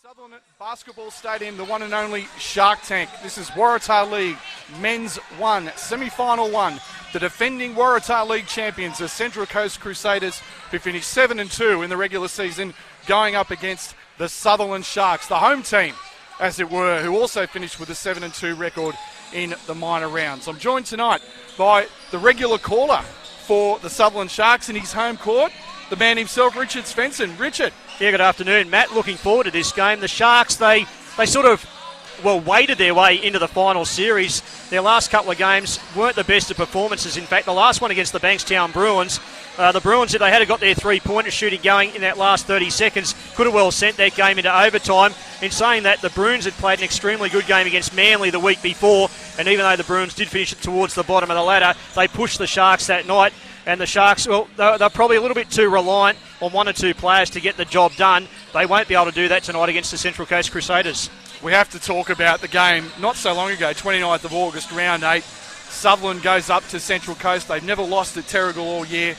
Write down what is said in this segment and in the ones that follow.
Sutherland Basketball Stadium, the one and only Shark Tank. This is Waratah League, Men's 1, Semi-Final 1. The defending Waratah League champions, the Central Coast Crusaders, who finished 7-2 in the regular season, going up against the Sutherland Sharks, the home team, as it were, who also finished with a 7-2 record in the minor rounds. I'm joined tonight by the regular caller for the Sutherland Sharks in his home court, the man himself, Richard Svensson. Richard. Yeah, good afternoon, Matt. Looking forward to this game. The Sharks, they sort of, waded their way into the final series. Their last couple of games weren't the best of performances. In fact, the last one against the Bankstown Bruins, the Bruins, if they had got their three-pointer shooting going in that last 30 seconds, could have well sent that game into overtime. In saying that, the Bruins had played an extremely good game against Manly the week before, and even though the Bruins did finish it towards the bottom of the ladder, they pushed the Sharks that night. And the Sharks, well, they're probably a little bit too reliant on one or two players to get the job done. They won't be able to do that tonight against the Central Coast Crusaders. We have to talk about the game not so long ago, 29th of August, round 8. Sutherland goes up to Central Coast. They've never lost at Terrigal all year.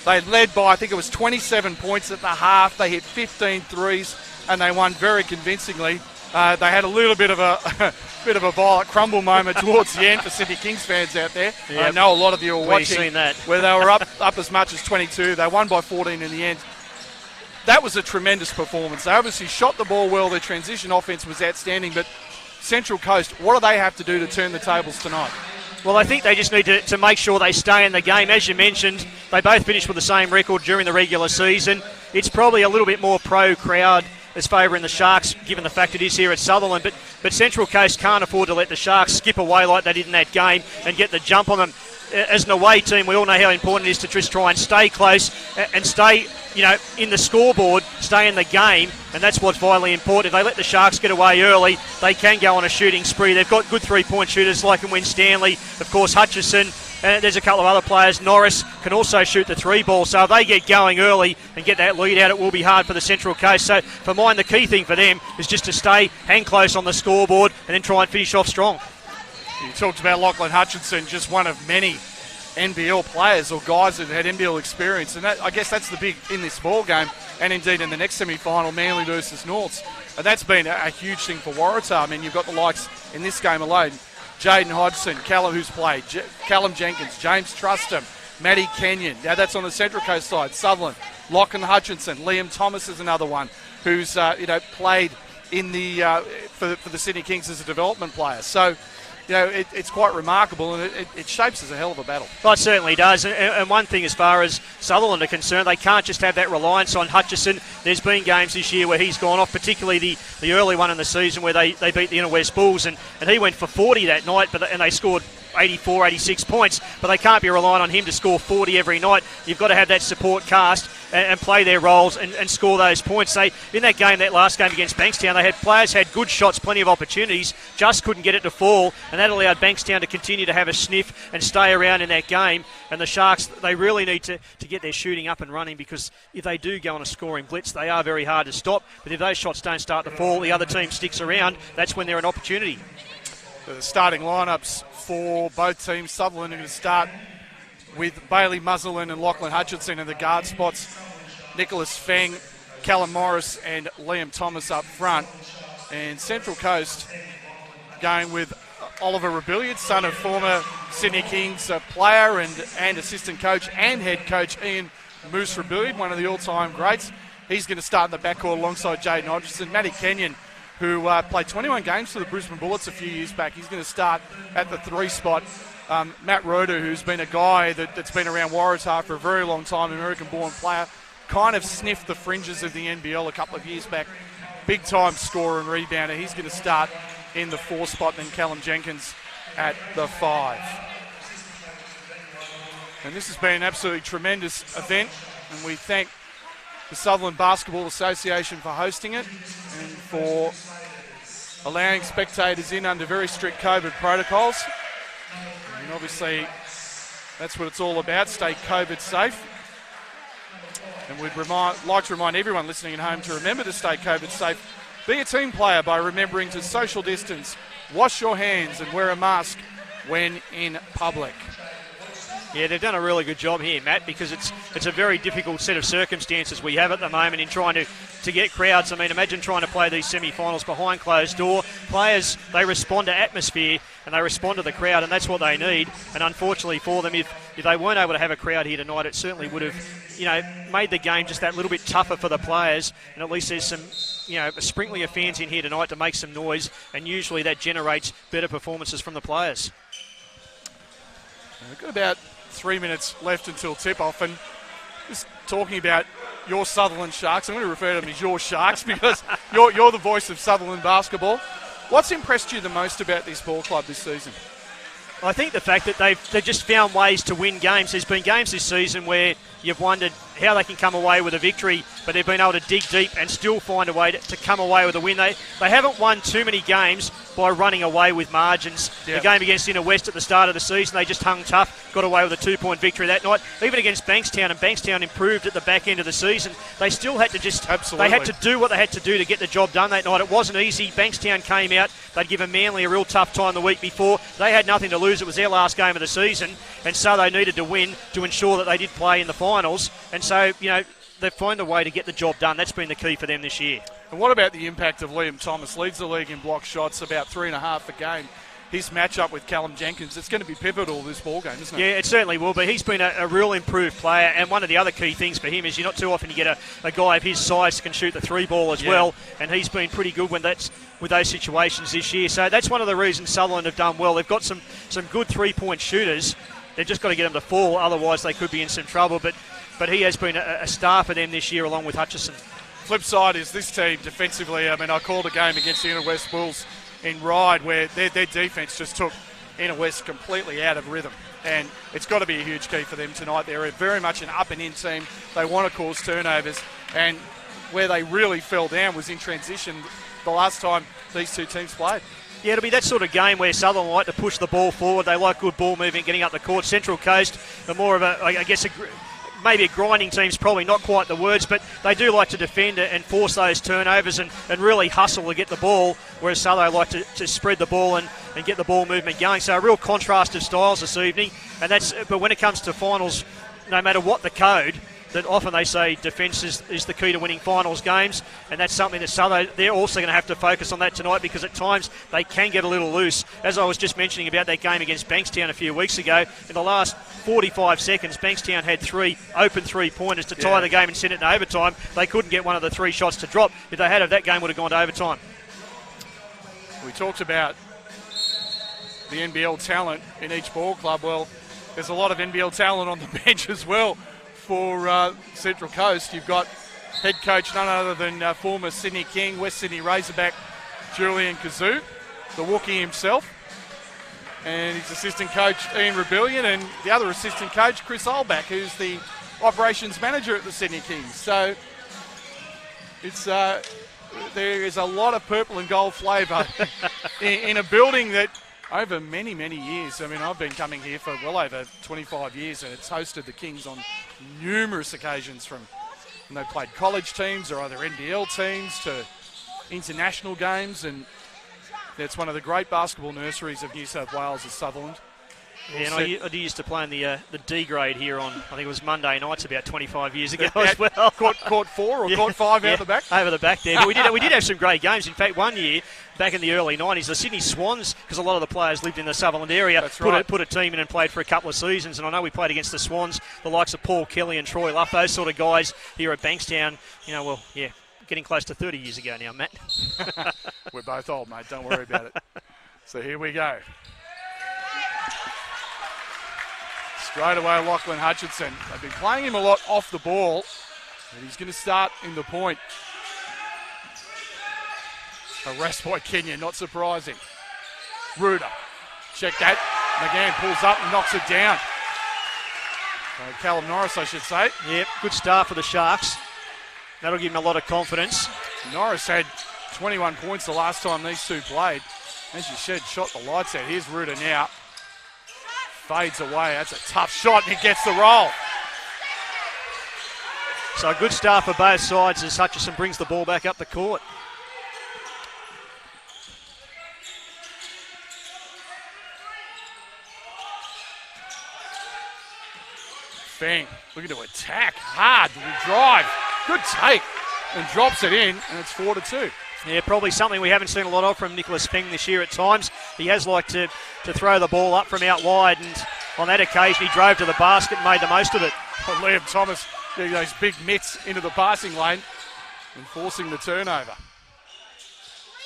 They led by, I think it was 27 points at the half. They hit 15 threes, and they won very convincingly. They had a little bit of a violent crumble moment towards the end for Sydney Kings fans out there. Yep. I know a lot of you were watching seen that. where they were up as much as 22. They won by 14 in the end. That was a tremendous performance. They obviously shot the ball well. Their transition offense was outstanding. But Central Coast, what do they have to do to turn the tables tonight? Well, I think they just need to make sure they stay in the game. As you mentioned, they both finished with the same record during the regular season. It's probably a little bit more pro-crowd as favouring the Sharks, given the fact it is here at Sutherland. But Central Coast can't afford to let the Sharks skip away like they did in that game and get the jump on them. As an away team, we all know how important it is to just try and stay close and stay, in the scoreboard, stay in the game, and that's what's vitally important. If they let the Sharks get away early, they can go on a shooting spree. They've got good three-point shooters like Win Stanley, of course, Hutchison. And there's a couple of other players. Norris can also shoot the three ball. So if they get going early and get that lead out, it will be hard for the Central Coast. So for mine, the key thing for them is just to hang close on the scoreboard and then try and finish off strong. You talked about Lachlan Hutchinson, just one of many NBL players or guys that had NBL experience. And I guess that's the big in this ball game, and indeed in the next semi-final, Manly versus Norths. And that's been a huge thing for Waratah. I mean, you've got the likes in this game alone. Jaden Hodgson, Callum, who's played, Callum Jenkins, James Trustham, Matty Kenyon. Now that's on the Central Coast side. Sutherland, Lachlan Hutchinson, Liam Thomas is another one who's played in the for the Sydney Kings as a development player. So, it's quite remarkable, and it shapes as a hell of a battle. Well, it certainly does. And one thing, as far as Sutherland are concerned, they can't just have that reliance on Hutchison. There's been games this year where he's gone off, particularly the early one in the season where they beat the Inner West Bulls, and he went for 40 that night, and they scored 84, 86 points, but they can't be relying on him to score 40 every night. You've got to have that support cast and play their roles and score those points. In that game, that last game against Bankstown, players had good shots, plenty of opportunities, just couldn't get it to fall, and that allowed Bankstown to continue to have a sniff and stay around in that game. And the Sharks, they really need to get their shooting up and running, because if they do go on a scoring blitz, they are very hard to stop. But if those shots don't start to fall, the other team sticks around, that's when they're an opportunity. The starting lineups for both teams, Sutherland are going to start with Bailey Muzzleland and Lachlan Hutchinson in the guard spots, Nicholas Feng, Callum Morris and Liam Thomas up front, and Central Coast going with Oliver Rebellion, son of former Sydney Kings player and assistant coach and head coach Ian Moose Rebellion, one of the all-time greats. He's going to start in the backcourt alongside Jaden Hodgson. Matty Kenyon, who played 21 games for the Brisbane Bullets a few years back, he's going to start at the 3 spot. Matt Roeder, who's been a guy that's been around Waratah for a very long time, American-born player, kind of sniffed the fringes of the NBL a couple of years back. Big-time scorer and rebounder. He's going to start in the 4 spot, then Callum Jenkins at the 5. And this has been an absolutely tremendous event, and we thank the Sutherland Basketball Association for hosting it and for allowing spectators in under very strict COVID protocols. And obviously, that's what it's all about, stay COVID safe. And we'd like to remind everyone listening at home to remember to stay COVID safe. Be a team player by remembering to social distance, wash your hands and wear a mask when in public. Yeah, they've done a really good job here, Matt, because it's a very difficult set of circumstances we have at the moment in trying to get crowds. I mean, imagine trying to play these semi-finals behind closed door. Players, they respond to atmosphere and they respond to the crowd, and that's what they need. And unfortunately for them, if they weren't able to have a crowd here tonight, it certainly would have, made the game just that little bit tougher for the players. And at least there's some, a sprinkling of fans in here tonight to make some noise, and usually that generates better performances from the players. We've got about 3 minutes left until tip-off, and just talking about your Sutherland Sharks, I'm going to refer to them as your Sharks because you're the voice of Sutherland basketball. What's impressed you the most about this ball club this season? I think the fact that they've just found ways to win games. There's been games this season where you've wondered how they can come away with a victory, but they've been able to dig deep and still find a way to come away with a win. They haven't won too many games by running away with margins. Yep. The game against Inner West at the start of the season, they just hung tough, got away with a 2-point victory that night. Even against Bankstown, and Bankstown improved at the back end of the season, they still had to they had to do what they had to do to get the job done that night. It wasn't easy. Bankstown came out, they'd given Manly a real tough time the week before. They had nothing to lose. It was their last game of the season, and so they needed to win to ensure that they did play in the finals. And so, they find a way to get the job done. That's been the key for them this year. And what about the impact of Liam Thomas? Leads the league in block shots, about 3.5 a game. His matchup with Callum Jenkins, it's going to be pivotal this ball game, isn't it? Yeah, it certainly will be. He's been a real improved player, and one of the other key things for him is you're not too often you get a guy of his size that can shoot the three ball as well, and he's been pretty good with those situations this year. So that's one of the reasons Sutherland have done well. They've got some good three-point shooters. They've just got to get them to fall, otherwise they could be in some trouble. But he has been a star for them this year along with Hutchison. Flip side is this team defensively. I mean, I called a game against the Inner West Bulls in Ryde where their defence just took Inner West completely out of rhythm. And it's got to be a huge key for them tonight. They're very much an up-and-in team. They want to cause turnovers. And where they really fell down was in transition the last time these two teams played. Yeah, it'll be that sort of game where Sutherland like to push the ball forward. They like good ball movement, getting up the court. Central Coast are more of maybe a grinding team's probably not quite the words, but they do like to defend and force those turnovers and really hustle to get the ball, whereas Sutherland like to spread the ball and get the ball movement going. So a real contrast of styles this evening. But when it comes to finals, no matter what the code, that often they say defence is the key to winning finals games, and that's something that Sutherland, they're also going to have to focus on that tonight because at times they can get a little loose. As I was just mentioning about that game against Bankstown a few weeks ago, in the last 45 seconds, Bankstown had 3 open three-pointers to tie the game and send it in overtime. They couldn't get one of the 3 shots to drop. If they had, that game would have gone to overtime. We talked about the NBL talent in each ball club. Well, there's a lot of NBL talent on the bench as well. For Central Coast, you've got head coach none other than former Sydney King, West Sydney Razorback, Julian Kazoo, the Wookiee himself, and his assistant coach Ian Rebellion, and the other assistant coach Chris Olbach, who's the operations manager at the Sydney Kings. So it's there is a lot of purple and gold flavour in a building that over many, many years, I mean, I've been coming here for well over 25 years, and it's hosted the Kings on numerous occasions, from when they played college teams or other NBL teams to international games, and it's one of the great basketball nurseries of New South Wales is Sutherland. Yeah, and I used to play in the D grade here on, I think it was Monday nights about 25 years ago as well. Court 4 or Court 5 out the back? Over the back there. But we did have some great games. In fact, one year, back in the early 90s, the Sydney Swans, because a lot of the players lived in the Sutherland area, put a team in and played for a couple of seasons. And I know we played against the Swans, the likes of Paul Kelly and Troy Luff, those sort of guys here at Bankstown. Getting close to 30 years ago now, Matt. We're both old, mate. Don't worry about it. So here we go. Straight away, Lachlan Hutchinson. They've been playing him a lot off the ball, and he's going to start in the point. Arrest by Kenya, not surprising. Ruder, check that. McGann pulls up and knocks it down. Callum Norris, I should say. Yep, good start for the Sharks. That'll give him a lot of confidence. Norris had 21 points the last time these two played. As you said, shot the lights out. Here's Ruder now. Fades away. That's a tough shot, and he gets the roll. So a good start for both sides as Hutchison brings the ball back up the court. Feng looking to attack hard to drive. Good take. And drops it in, and it's 4-2. Yeah, probably something we haven't seen a lot of from Nicholas Feng this year at times. He has liked to throw the ball up from out wide, and on that occasion he drove to the basket and made the most of it. Well, Liam Thomas getting those big mitts into the passing lane and forcing the turnover.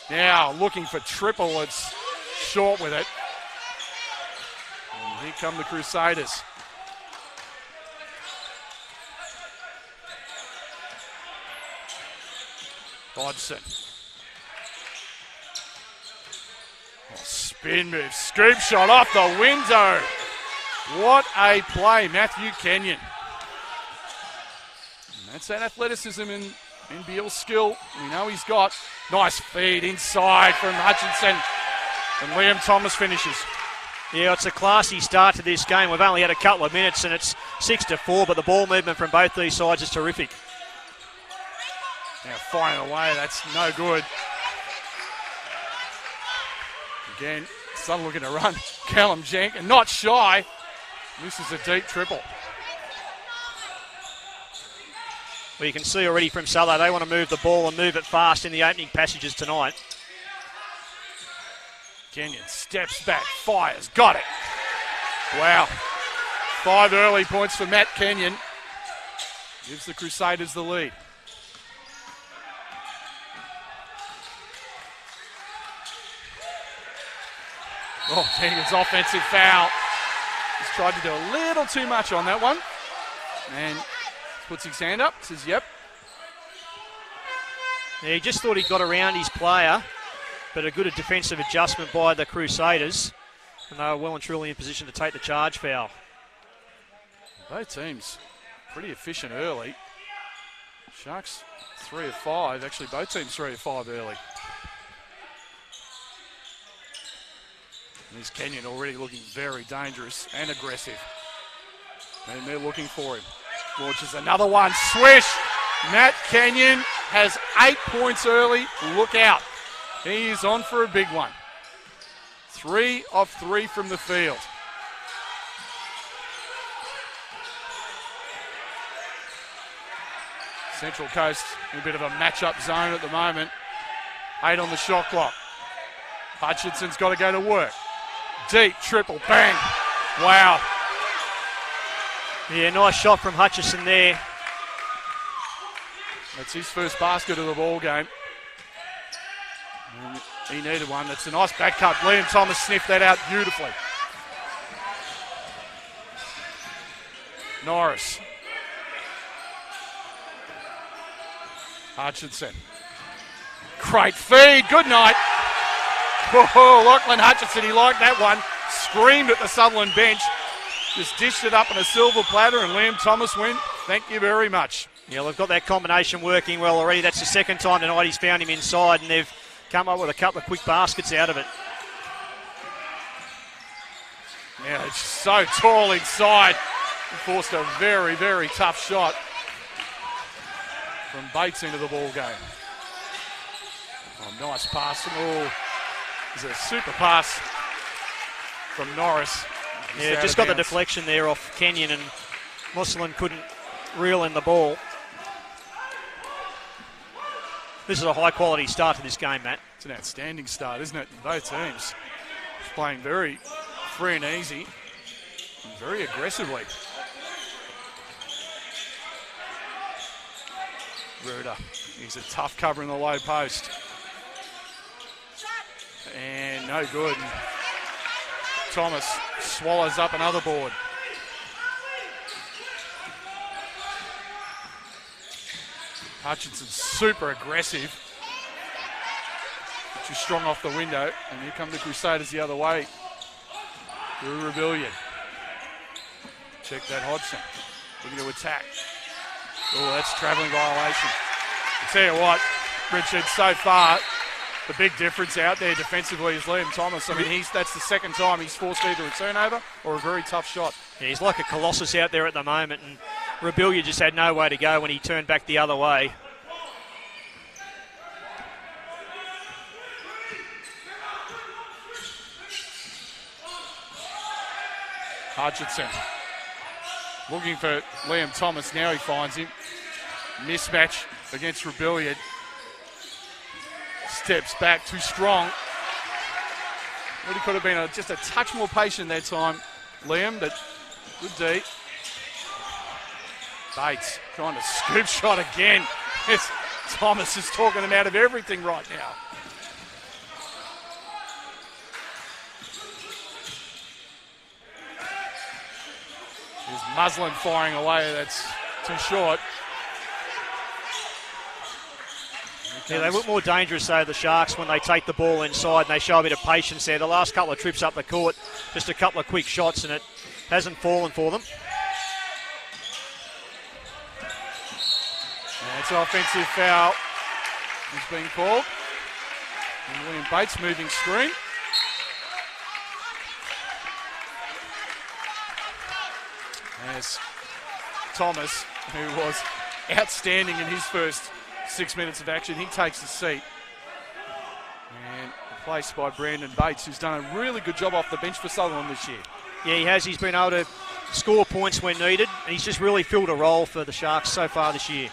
Now looking for triple, it's short with it. And here come the Crusaders. Hodgson. Oh, spin move, scoop shot off the window. What a play, Matthew Kenyon. And that's that athleticism and NBL skill we know he's got. Nice feed inside from Hutchinson. And Liam Thomas finishes. Yeah, it's a classy start to this game. We've only had a couple of minutes and it's 6-4, but the ball movement from both these sides is terrific. Now firing away, that's no good. Again, Sun looking to run. Callum Jenkins, not shy. This is a deep triple. Well, you can see already from Sutherland, they want to move the ball and move it fast in the opening passages tonight. Kenyon steps back, fires, got it. Wow. 5 early points for Matt Kenyon. Gives the Crusaders the lead. Oh, Kenyon's offensive foul. He's tried to do a little too much on that one. And puts his hand up, says yep. Yeah, he just thought he got around his player, but a good defensive adjustment by the Crusaders. And they were well and truly in position to take the charge foul. Both teams pretty efficient early. Sharks 3 of 5. Actually, both teams 3 of 5 early. There's Kenyon already looking very dangerous and aggressive. And they're looking for him. Launches another one. Swish! Matt Kenyon has 8 points early. Look out. He is on for a big one. 3 of 3 from the field. Central Coast in a bit of a match-up zone at the moment. 8 on the shot clock. Hutchinson's got to go to work. Deep triple, bang. Wow. Yeah, nice shot from Hutchison there. That's his first basket of the ball game. And he needed one. That's a nice back cut. Liam Thomas sniffed that out beautifully. Norris. Hutchinson. Great feed. Good night. Whoa, Lachlan Hutchinson, he liked that one. Screamed at the Sutherland bench. Just dished it up on a silver platter, and Liam Thomas went, thank you very much. Yeah, they've got that combination working well already. That's the second time tonight he's found him inside, and they've come up with a couple of quick baskets out of it. Yeah, it's so tall inside. He forced a very, very tough shot from Bates into the ball game. Oh, nice pass. Oh, it's a super pass from Norris. Yeah, just got the deflection there off Kenyon, and Musselin couldn't reel in the ball. This is a high-quality start to this game, Matt. It's an outstanding start, isn't it? Both teams just playing very free and easy and very aggressively. Ruder, he's a tough cover in the low post. And no good. Thomas swallows up another board. Hutchinson super aggressive. Too strong off the window. And here come the Crusaders the other way. Through Rebellion. Check that Hodgson. Looking to attack. Oh, that's travelling violation. I tell you what, Richard, so far, the big difference out there defensively is Liam Thomas. I mean, that's the second time he's forced either a turnover or a very tough shot. Yeah, he's like a colossus out there at the moment, and Rebellion just had no way to go when he turned back the other way. Hutchinson. Looking for Liam Thomas. Now he finds him. Mismatch against Rebellion. Steps back, too strong. Really could have been just a touch more patient that time, Liam, but good D. Bates trying to scoop shot again. Yes, Thomas is talking him out of everything right now. Here's Muslin firing away. That's too short. Yeah, they look more dangerous, though, the Sharks, when they take the ball inside and they show a bit of patience there. The last couple of trips up the court, just a couple of quick shots, and it hasn't fallen for them. And it's an offensive foul. It's being called. And William Bates moving screen. There's Thomas, who was outstanding in his first 6 minutes of action. He takes the seat. And replaced by Brandon Bates, who's done a really good job off the bench for Sutherland this year. Yeah, he has. He's been able to score points when needed, and he's just really filled a role for the Sharks so far this year.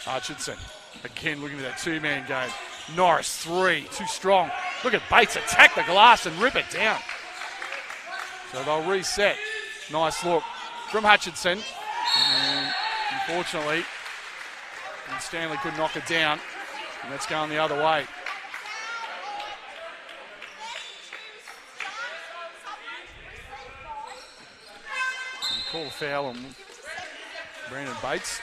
Hutchinson, again looking at that two-man game. Norris, three, too strong. Look at Bates attack the glass and rip it down. So they'll reset. Nice look from Hutchinson. And unfortunately, Stanley could knock it down, and that's going the other way. And call a foul on Brandon Bates.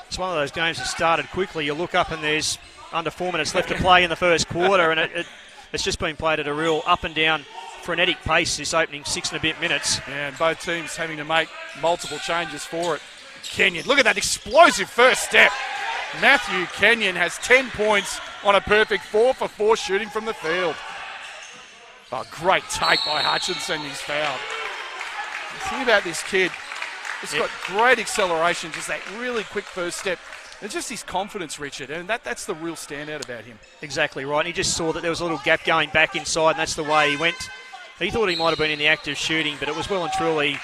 It's one of those games that started quickly. You look up and there's under 4 minutes left to play in the first quarter, and it's just been played at a real up and down frenetic pace this opening 6 and a bit minutes. Yeah, and both teams having to make multiple changes for it. Kenyon, look at that explosive first step. Matthew Kenyon has 10 points on a perfect 4 for 4 shooting from the field. Oh, great take by Hutchinson. He's fouled. The thing about this kid, he's got great acceleration, just that really quick first step. And just his confidence, Richard, and that's the real standout about him. Exactly right. And he just saw that there was a little gap going back inside, and that's the way he went. He thought he might have been in the act of shooting, but it was well and truly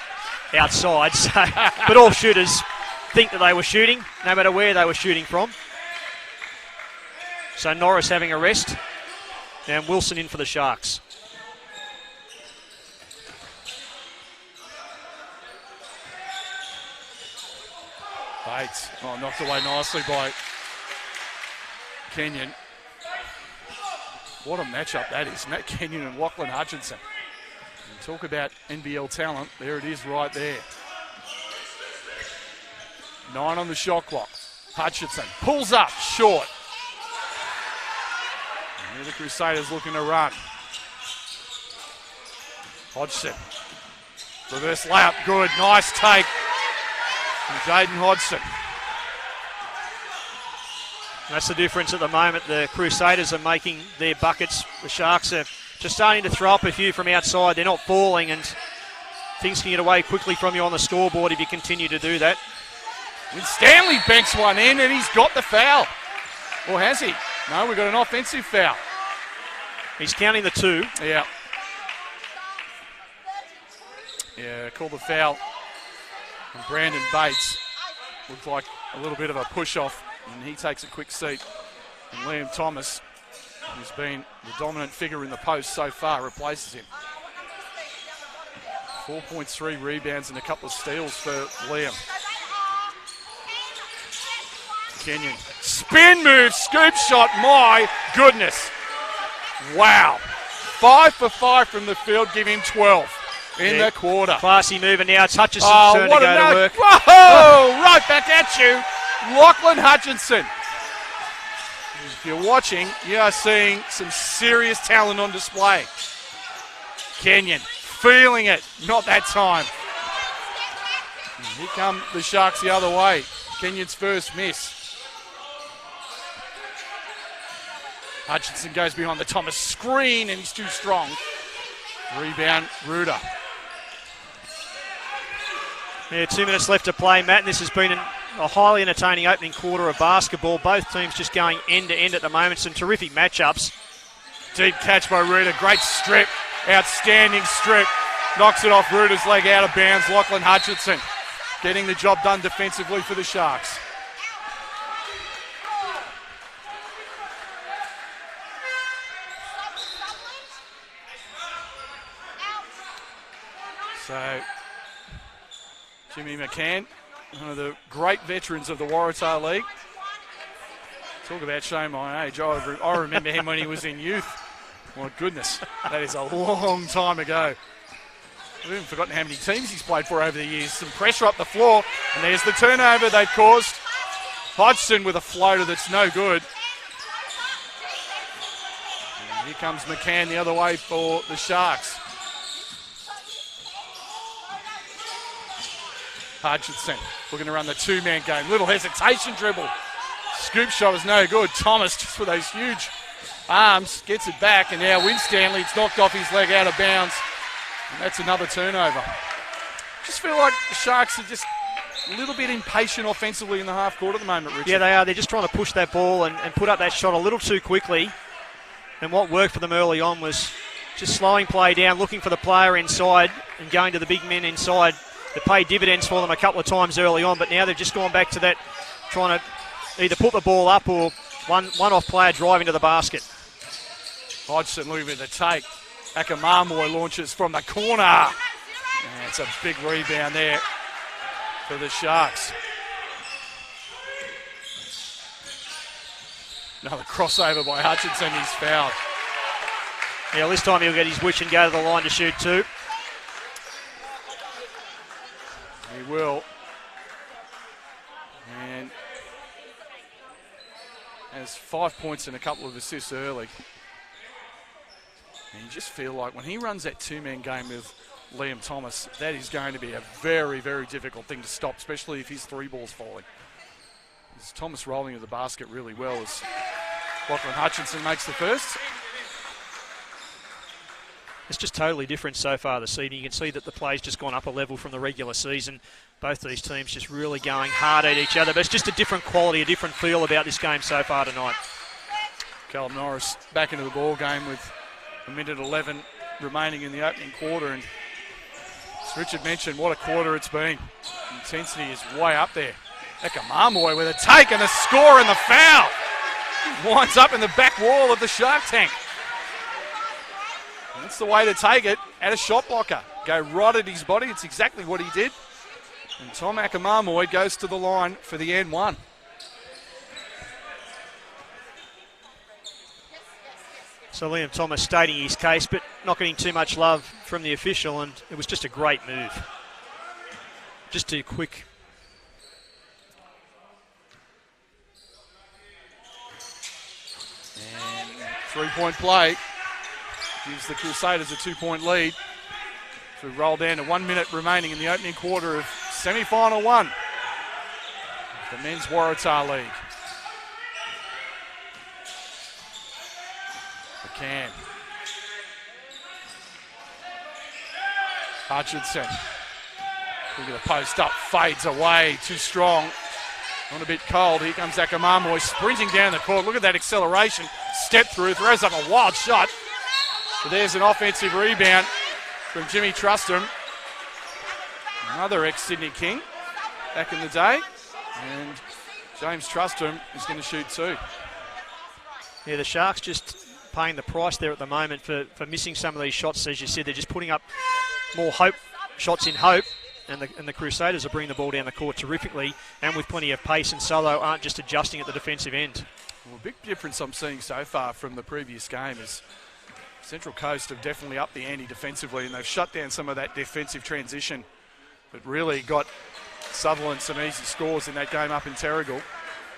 outside. So, but all shooters think that they were shooting, no matter where they were shooting from. So Norris having a rest, and Wilson in for the Sharks. Bates, knocked away nicely by Kenyon. What a matchup that is, Matt Kenyon and Lachlan Hutchinson. And talk about NBL talent, there it is right there. 9 on the shot clock. Hutchinson pulls up, short. And here the Crusaders looking to run. Hodgson, reverse layup, good, nice take. And Jaden Hodgson. That's the difference at the moment. The Crusaders are making their buckets. The Sharks are just starting to throw up a few from outside. They're not falling, and things can get away quickly from you on the scoreboard if you continue to do that. And Stanley banks one in, and he's got the foul. Or has he? No, we've got an offensive foul. He's counting the 2. Yeah. Yeah, called the foul. And Brandon Bates looked like a little bit of a push-off, and he takes a quick seat. And Liam Thomas, who's been the dominant figure in the post so far, replaces him. 4.3 rebounds and a couple of steals for Liam. Kenyon, spin move, scoop shot, my goodness. Wow. 5 for 5 from the field, give him 12. In the quarter. Classy move, and now it's Hutchinson's turn to go to work. Whoa! Right back at you. Lachlan Hutchinson. If you're watching, you are seeing some serious talent on display. Kenyon feeling it. Not that time. And here come the Sharks the other way. Kenyon's first miss. Hutchinson goes behind the Thomas screen, and he's too strong. Rebound, Ruder. Yeah, 2 minutes left to play, Matt, and this has been a highly entertaining opening quarter of basketball. Both teams just going end to end at the moment. Some terrific matchups. Deep catch by Ruder. Great strip. Outstanding strip. Knocks it off Reuter's leg out of bounds. Lachlan Hutchinson getting the job done defensively for the Sharks. So, Jimmy McCann, one of the great veterans of the Waratah League. Talk about showing my age. I remember him when he was in youth. My goodness, that is a long time ago. I've even forgotten how many teams he's played for over the years. Some pressure up the floor, and there's the turnover they've caused. Hodgson with a floater that's no good. And here comes McCann the other way for the Sharks. Hutchinson looking to run the two-man game. Little hesitation dribble. Scoop shot was no good. Thomas just with those huge arms gets it back, and now Winstanley, it's knocked off his leg out of bounds. And that's another turnover. Just feel like the Sharks are just a little bit impatient offensively in the half court at the moment, Richard. Yeah, they are. They're just trying to push that ball and put up that shot a little too quickly. And what worked for them early on was just slowing play down, looking for the player inside and going to the big men inside. It paid dividends for them a couple of times early on, but now they've just gone back to that, trying to either put the ball up or one-off player driving to the basket. Hodgson looking for the take. Akamamoy launches from the corner. And it's a big rebound there for the Sharks. Another crossover by Hutchinson, he's fouled. Yeah, this time he'll get his wish and go to the line to shoot two. He will. And has 5 points and a couple of assists early. And you just feel like when he runs that two-man game with Liam Thomas, that is going to be a very, very difficult thing to stop, especially if his three ball's falling. It's Thomas rolling to the basket really well as Lachlan Hutchinson makes the first. It's just totally different so far this season. You can see that the play's just gone up a level from the regular season. Both these teams just really going hard at each other, but it's just a different quality, a different feel about this game so far tonight. Callum Norris back into the ball game with a minute 11 remaining in the opening quarter, and as Richard mentioned, what a quarter it's been. Intensity is way up there. Ekamamoy with a take and a score and the foul. Winds up in the back wall of the Shark tank. And that's the way to take it at a shot blocker. Go right at his body. It's exactly what he did. And Tom Akamamoy goes to the line for the N1. So Liam Thomas stating his case, but not getting too much love from the official, and it was just a great move. Just too quick. And three-point play gives the Crusaders a 2-point lead. So we roll down to 1 minute remaining in the opening quarter of semi-final one of the Men's Waratah League. McCann. Hutchinson. Look at the post up, fades away, too strong. On a bit cold, here comes Akamamoy sprinting down the court. Look at that acceleration, step through, throws up a wild shot. But there's an offensive rebound from Jimmy Trustham. Another ex-Sydney King back in the day. And James Trustham is going to shoot two. Yeah, the Sharks just paying the price there at the moment for missing some of these shots. As you said, they're just putting up more shots in hope. And the Crusaders are bringing the ball down the court terrifically and with plenty of pace, and Solo aren't just adjusting at the defensive end. Well, a big difference I'm seeing so far from the previous game is Central Coast have definitely upped the ante defensively, and they've shut down some of that defensive transition that really got Sutherland some easy scores in that game up in Terrigal.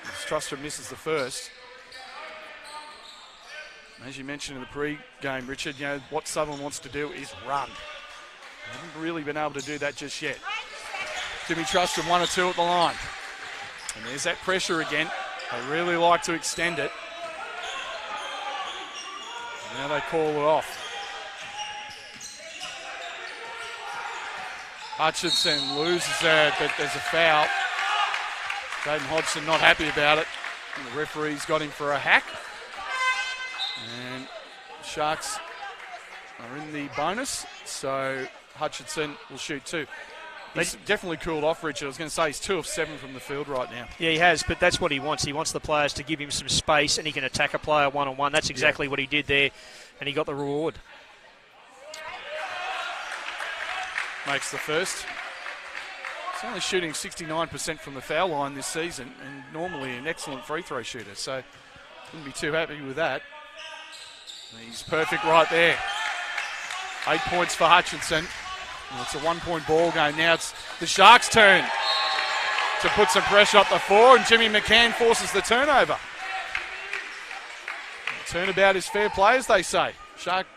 As Trustham misses the first. As you mentioned in the pre-game, Richard, what Sutherland wants to do is run. They haven't really been able to do that just yet. Jimmy Trustham 1 or 2 at the line. And there's that pressure again. They really like to extend it. And now they call it off. Hutchinson loses it, but there's a foul. Jaden Hodgson not happy about it. And the referee's got him for a hack. And Sharks are in the bonus, so Hutchinson will shoot 2. He's definitely cooled off, Richard. I was going to say he's 2 of 7 from the field right now. Yeah, he has, but that's what he wants. He wants the players to give him some space and he can attack a player one-on-one. That's exactly what he did there, and he got the reward. Makes the first. He's only shooting 69% from the foul line this season and normally an excellent free throw shooter, so wouldn't be too happy with that. He's perfect right there. 8 points for Hutchinson. And it's a 1-point ball game. Now it's the Sharks' turn to put some pressure up the floor, and Jimmy McCann forces the turnover. Turnabout is fair play, as they say. Sharks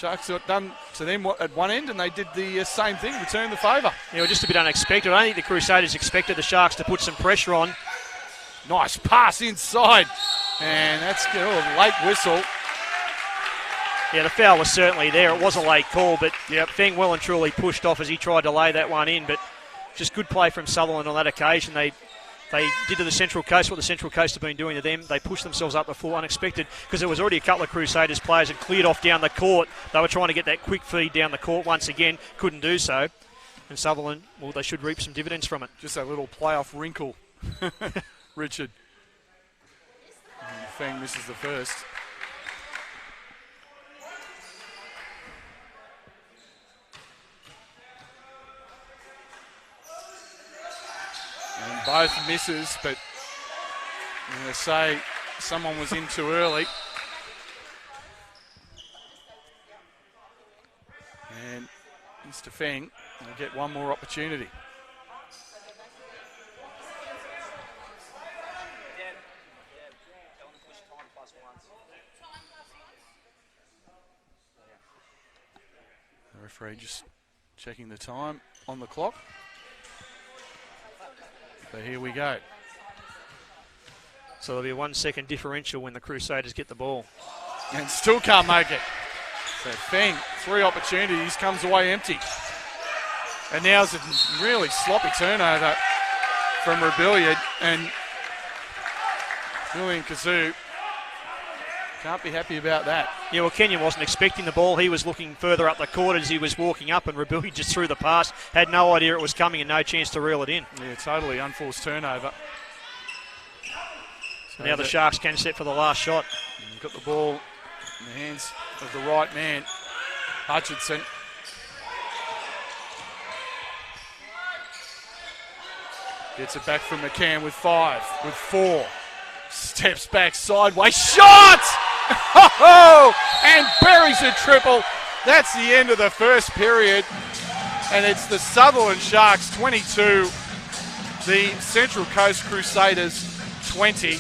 got done to them at one end, and they did the same thing, return the favour. Yeah, well, just a bit unexpected. I don't think the Crusaders expected the Sharks to put some pressure on. Nice pass inside, and that's a late whistle. Yeah, the foul was certainly there. It was a late call, but Feng well and truly pushed off as he tried to lay that one in. But just good play from Sutherland on that occasion. They did to the Central Coast what the Central Coast have been doing to them. They pushed themselves up the floor unexpected because there was already a couple of Crusaders players had cleared off down the court. They were trying to get that quick feed down the court once again. Couldn't do so. And Sutherland, well, they should reap some dividends from it. Just a little playoff wrinkle, Richard. And Feng misses the first. And both misses, but I'm going to say someone was in too early. And Mr. Feng will get one more opportunity. The referee just checking the time on the clock. So here we go. So there'll be a 1 second differential when the Crusaders get the ball. And still can't make it. So Feng, 3 opportunities, comes away empty. And now it's a really sloppy turnover from Rebellion. And Julian Kazoo can't be happy about that. Yeah, well, Kenyon wasn't expecting the ball. He was looking further up the court as he was walking up, and Rebellion just threw the pass. Had no idea it was coming and no chance to reel it in. Yeah, totally unforced turnover. So now the Sharks can set for the last shot. Got the ball in the hands of the right man, Hutchinson. Gets it back from McCann with 5, with 4. Steps back sideways, shot! And buries a triple. That's the end of the first period. And it's the Sutherland Sharks 22, the Central Coast Crusaders 20.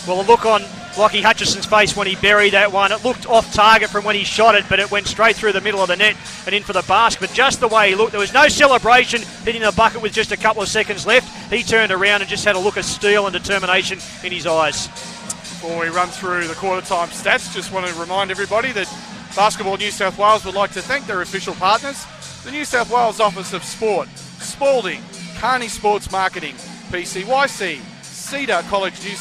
Well, the look on Lockie Hutchison's face when he buried that one, it looked off target from when he shot it, but it went straight through the middle of the net and in for the basket. But just the way he looked, there was no celebration hitting the bucket with just a couple of seconds left. He turned around and just had a look of steel and determination in his eyes. Before we run through the quarter time stats, just want to remind everybody that Basketball New South Wales would like to thank their official partners, the New South Wales Office of Sport, Spalding, Carney Sports Marketing, PCYC, Cedar College New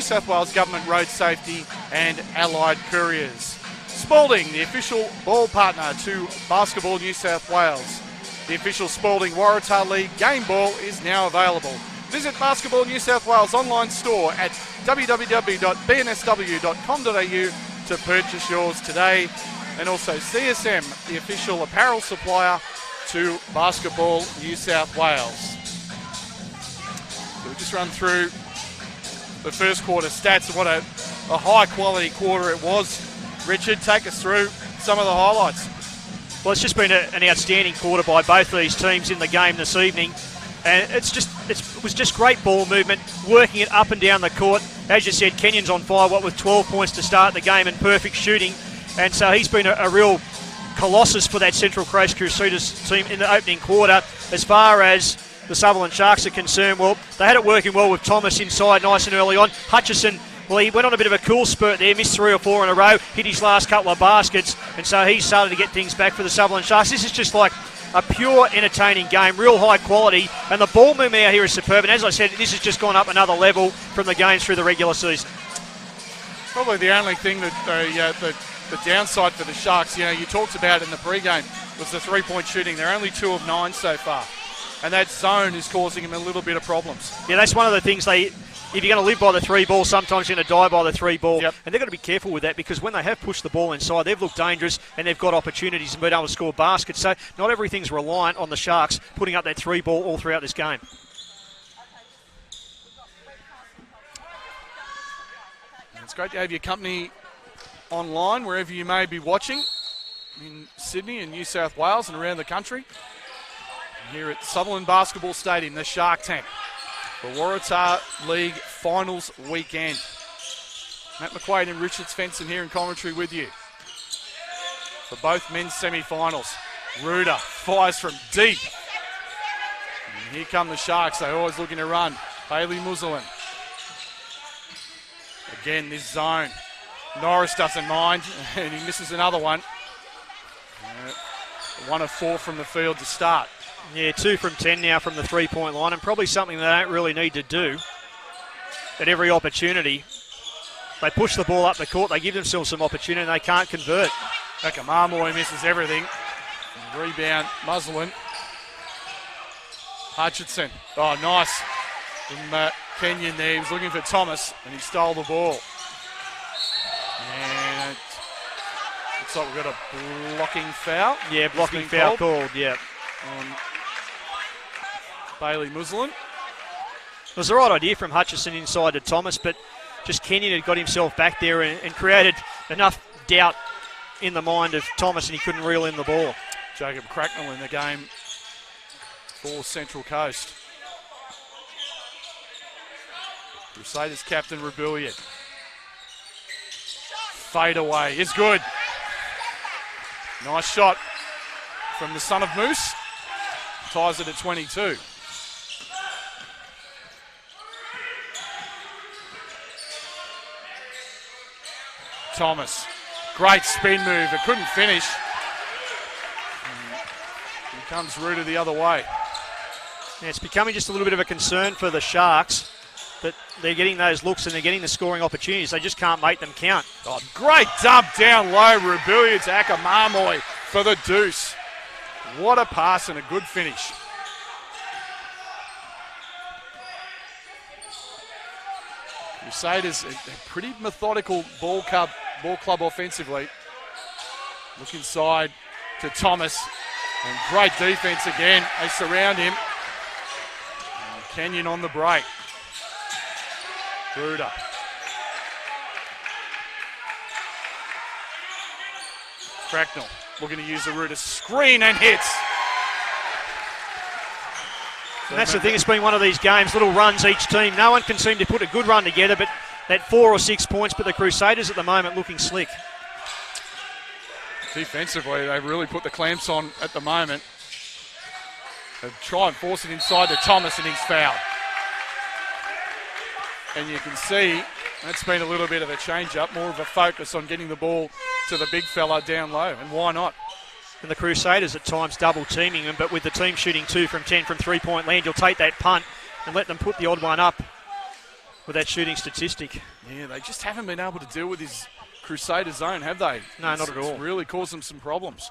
South Wales Government Road Safety, and Allied Couriers. Spalding, the official ball partner to Basketball New South Wales. The official Spalding Waratah League game ball is now available. Visit Basketball New South Wales online store at www.bnsw.com.au to purchase yours today. And also CSM, the official apparel supplier to Basketball New South Wales. So we'll just run through the first quarter stats and what a high quality quarter it was. Richard, take us through some of the highlights. Well, it's just been an outstanding quarter by both these teams in the game this evening. And it was just great ball movement, working it up and down the court. As you said, Kenyon's on fire, with 12 points to start the game and perfect shooting. And so he's been a real colossus for that Central Coast Crusaders team in the opening quarter. As far as the Sutherland Sharks are concerned, well, they had it working well with Thomas inside nice and early on. Hutchison, well, he went on a bit of a cool spurt there, missed 3 or 4 in a row, hit his last couple of baskets, and so he started to get things back for the Sutherland Sharks. This is just like a pure entertaining game, real high quality, and the ball movement out here is superb. And as I said, this has just gone up another level from the games through the regular season. Probably the only thing that the downside for the Sharks, you talked about in the pre-game, was the three-point shooting. They're only 2 of 9 so far. And that zone is causing them a little bit of problems. Yeah, that's one of the things if you're going to live by the 3 ball, sometimes you're going to die by the 3 ball. Yep. And they've got to be careful with that, because when they have pushed the ball inside, they've looked dangerous and they've got opportunities and been able to score baskets. So not everything's reliant on the Sharks putting up that 3 ball all throughout this game. It's great to have your company online, wherever you may be watching, in Sydney and New South Wales and around the country. Here at Sutherland Basketball Stadium, the Shark Tank. The Waratah League Finals weekend. Matt McQuaid and Richard Svensson here in commentary with you for both men's semi-finals. Ruder fires from deep. And here come the Sharks. They're always looking to run. Bailey Muslin. Again, this zone. Norris doesn't mind, and he misses another one. 1 of 4 from the field to start. Yeah, 2 from 10 now from the 3-point line, and probably something they don't really need to do at every opportunity. They push the ball up the court, they give themselves some opportunity, and they can't convert. Akamarmoy misses everything. Rebound, Muslin. Hutchinson. Oh, nice from Kenyon there. He was looking for Thomas, and he stole the ball. And it looks like we've got a blocking foul. Yeah, blocking foul called, yeah. On Bailey Muslin. It was the right idea from Hutchison inside to Thomas, but just Kenyon had got himself back there and created enough doubt in the mind of Thomas, and he couldn't reel in the ball. Jacob Cracknell in the game for Central Coast. Crusaders captain Rebellion. Fade away is good. Nice shot from the son of Moose. Ties it at 22. Thomas. Great spin move. It couldn't finish. Here comes Ruder the other way. Yeah, it's becoming just a little bit of a concern for the Sharks that they're getting those looks and they're getting the scoring opportunities. They just can't make them count. Oh, great dump down low. Rebellion to Akamarmoy for the deuce. What a pass and a good finish. Crusaders, a pretty methodical ball club offensively. Look inside to Thomas. And great defense again. They surround him. And Kenyon on the break. Ruder. Cracknell looking to use the Ruder screen and hits. And that's the thing, it's been one of these games, little runs each team. No one can seem to put a good run together, but that 4 or 6 points, but the Crusaders at the moment looking slick. Defensively, they really put the clamps on at the moment. They try and force it inside to Thomas, and he's fouled. And you can see that's been a little bit of a change-up, more of a focus on getting the ball to the big fella down low, and why not? And the Crusaders at times double teaming them, but with the team shooting 2 from 10 from 3-point land, you'll take that punt and let them put the odd one up with that shooting statistic. Yeah, they just haven't been able to deal with his Crusader zone, have they? No, not at all. It's really caused them some problems.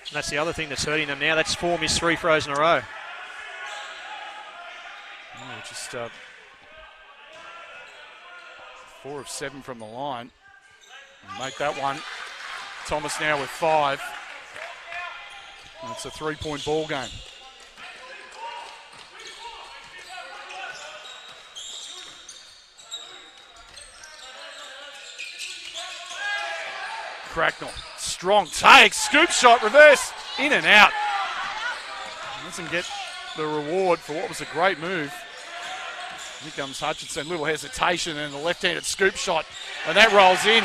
And that's the other thing that's hurting them now. That's 4 missed 3 throws in a row. Yeah, just 4 of 7 from the line. Make that one. Thomas now with 5. And it's a 3-point ball game. Cracknell, strong take, scoop shot, reverse, in and out. Doesn't get the reward for what was a great move. Here comes Hutchinson, little hesitation and the left-handed scoop shot, and that rolls in.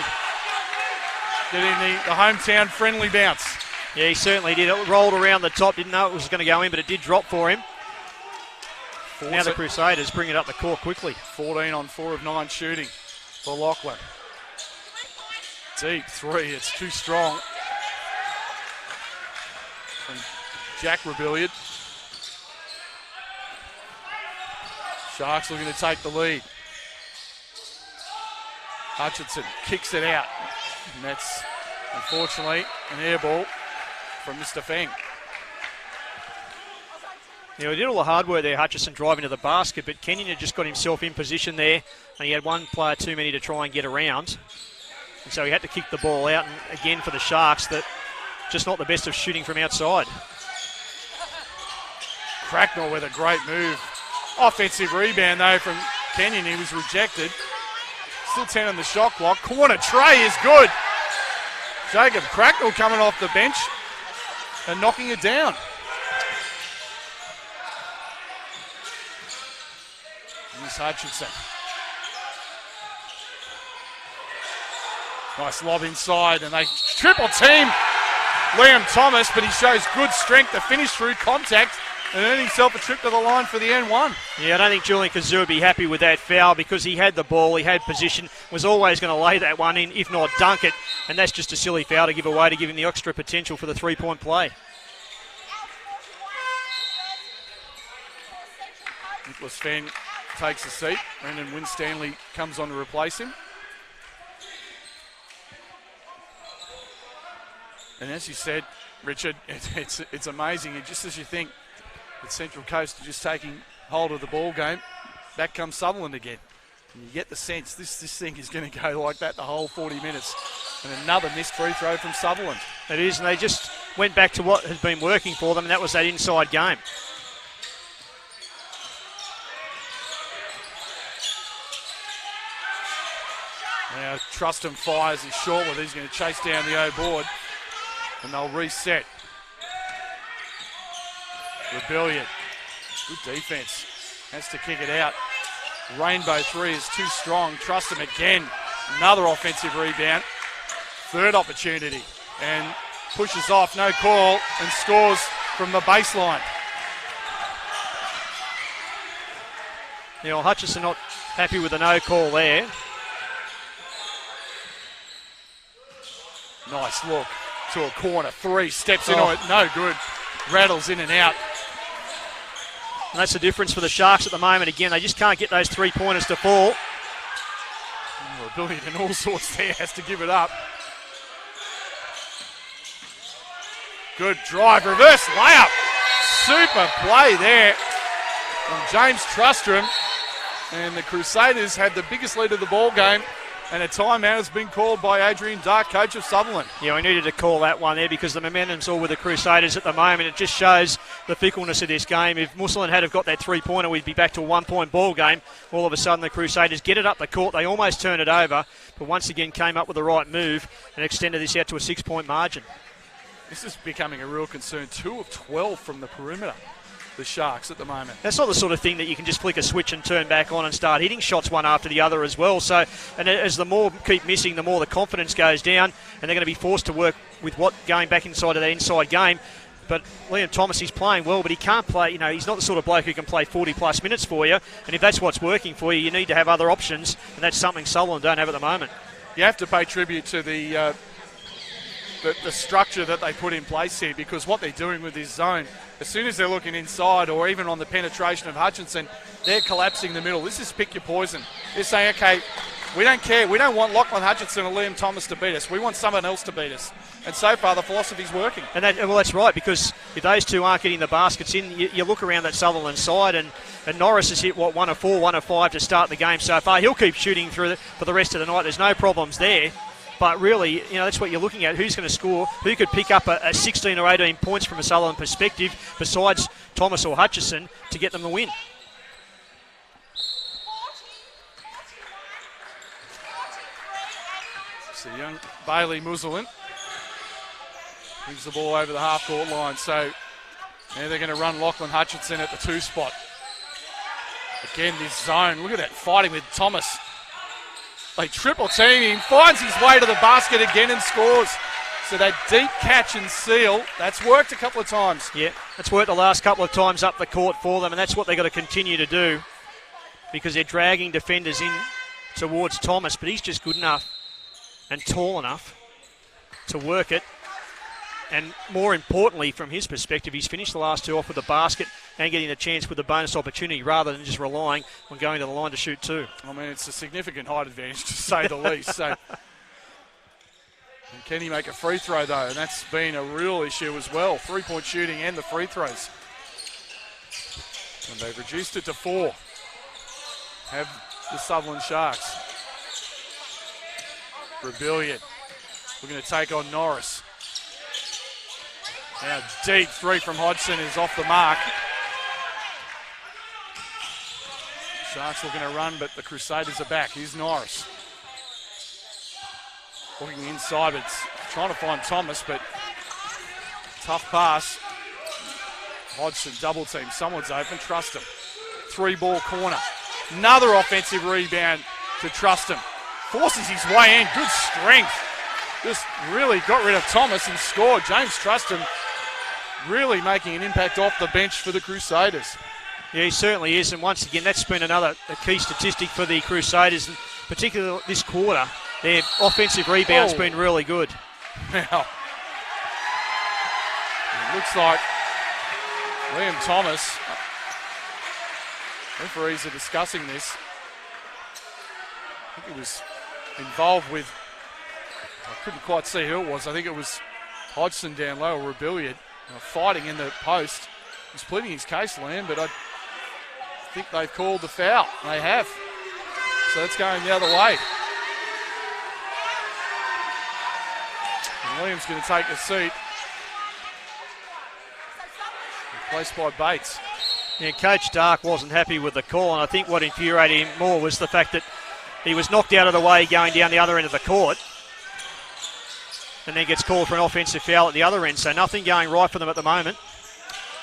Getting the hometown friendly bounce. Yeah, he certainly did. It rolled around the top, didn't know it was going to go in, but it did drop for him. Now the Crusaders bring it up the court quickly. 14 on 4 of 9 shooting for Lachlan. Deep 3, it's too strong. From Jack Rebellion. Sharks looking to take the lead. Hutchinson kicks it out. And that's Unfortunately, an air ball from Mr. Feng. Yeah, he did all the hard work there, Hutchison, driving to the basket, but Kenyon had just got himself in position there, and he had one player too many to try and get around. And so he had to kick the ball out, and again for the Sharks, that just not the best of shooting from outside. Cracknell with a great move. Offensive rebound, though, from Kenyon. He was rejected. Still 10 on the shot clock. Corner tray is good. Jacob Cracknell coming off the bench and knocking it down. Here's Hutchinson. Nice lob inside, and they triple team Liam Thomas, but he shows good strength to finish through contact and earn himself a trip to the line for the N1. Yeah, I don't think Julian Kazoo would be happy with that foul because he had the ball, he had position, was always going to lay that one in, if not dunk it, and that's just a silly foul to give away to give him the extra potential for the three-point play. Nicholas Fenn takes a seat. Brendan Winstanley comes on to replace him. And as you said, Richard, it's amazing. Just as you think that Central Coast are just taking hold of the ball game, back comes Sutherland again. And you get the sense this thing is going to go like that the whole 40 minutes. And another missed free throw from Sutherland. It is, and they just went back to what has been working for them, and that was that inside game. Now Trustham fires his short one. He's going to chase down the O board. And they'll reset. Rebellion. Good defense. Has to kick it out. Rainbow three is too strong. Trustham again. Another offensive rebound. Third opportunity. And pushes off. No call. And scores from the baseline. You know, Hutchison not happy with the no call there. Nice look. To a corner. Three. Steps into it. No good. Rattles in and out. And that's the difference for the Sharks at the moment. Again, they just can't get those three-pointers to fall. Rebellion and all sorts there. Has to give it up. Good drive. Reverse layup. Super play there from James Trustram. And the Crusaders had the biggest lead of the ball game. And a timeout has been called by Adrian Dark, coach of Sutherland. Yeah, we needed to call that one there because the momentum's all with the Crusaders at the moment. It just shows the fickleness of this game. If Musselin had have got that three-pointer, we'd be back to a one-point ball game. All of a sudden, the Crusaders get it up the court. They almost turn it over, but once again came up with the right move and extended this out to a 6-point margin. This is becoming a real concern. 2 of 12 from the perimeter. The Sharks at the moment. That's not the sort of thing that you can just flick a switch and turn back on and start hitting shots one after the other as well. So, and as the more keep missing, the more the confidence goes down, and they're going to be forced to work with what going back inside of that inside game. But Liam Thomas, he's playing well, but he can't play, you know, he's not the sort of bloke who can play 40-plus minutes for you. And if that's what's working for you, you need to have other options, and that's something Sutherland don't have at the moment. You have to pay tribute to the structure that they put in place here, because what they're doing with this zone, as soon as they're looking inside or even on the penetration of Hutchinson, they're collapsing the middle. This is pick your poison. They're saying, okay, we don't care. We don't want Lachlan Hutchinson or Liam Thomas to beat us. We want someone else to beat us. And so far, the philosophy's working. And that's right, because if those two aren't getting the baskets in, you look around that Sutherland side, and Norris has hit, 1 of 4, 1 of 5 to start the game so far. He'll keep shooting for the rest of the night. There's no problems there. But really, you know, that's what you're looking at. Who's going to score? Who could pick up a 16 or 18 points from a Sutherland perspective besides Thomas or Hutchison to get them the win? So young Bailey Musselin brings the ball over the half-court line. So now they're going to run Lachlan Hutchinson at the 2 spot. Again, this zone. Look at that, fighting with Thomas. They triple team him, finds his way to the basket again and scores. So that deep catch and seal, that's worked a couple of times. Yeah, that's worked the last couple of times up the court for them, and that's what they've got to continue to do, because they're dragging defenders in towards Thomas, but he's just good enough and tall enough to work it. And more importantly, from his perspective, he's finished the last 2 off with a basket and getting a chance with a bonus opportunity rather than just relying on going to the line to shoot 2. I mean, it's a significant height advantage, to say the least. So And can he make a free throw, though? And that's been a real issue as well. 3-point shooting and the free throws. And they've reduced it to 4. Have the Sutherland Sharks. Rebellion. We're going to take on Norris. Now deep 3 from Hodgson is off the mark. Sharks looking to run, but the Crusaders are back. Here's Norris. Looking inside, but trying to find Thomas, but tough pass. Hodgson double team. Someone's open. Trustham. 3-ball corner. Another offensive rebound to Trustham. Forces his way in. Good strength. Just really got rid of Thomas and scored. James Trustham really making an impact off the bench for the Crusaders. Yeah, he certainly is. And once again, that's been a key statistic for the Crusaders, and particularly this quarter. Their offensive rebound's been really good. Now, it looks like Liam Thomas, referees are discussing this. I think he was involved with, I couldn't quite see who it was. I think it was Hodgson down low, or Rebellion, fighting in the post. He's pleading his case, Liam, but I think they've called the foul. They have. So that's going the other way. And Williams going to take a seat. Replaced by Bates. Yeah, Coach Dark wasn't happy with the call, and I think what infuriated him more was the fact that he was knocked out of the way going down the other end of the court, and then gets called for an offensive foul at the other end, so nothing going right for them at the moment.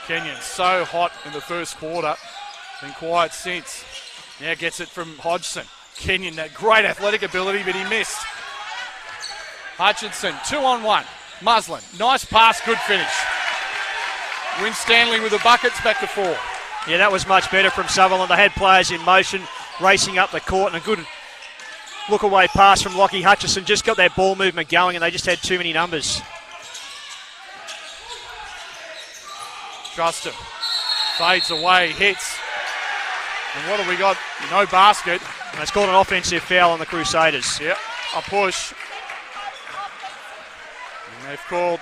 Kenyon so hot in the first quarter, been quiet since. Now gets it from Hodgson. Kenyon, that great athletic ability, but he missed. Hutchinson, 2-on-1. Muslin, nice pass, good finish. Winstanley with the buckets, back to 4. Yeah, that was much better from Sutherland. They had players in motion, racing up the court, and a good look-away pass from Lockie Hutchison. Just got that ball movement going, and they just had too many numbers. Trustham fades away, hits. And what have we got? No basket. And it's called an offensive foul on the Crusaders. Yep, a push. And they've called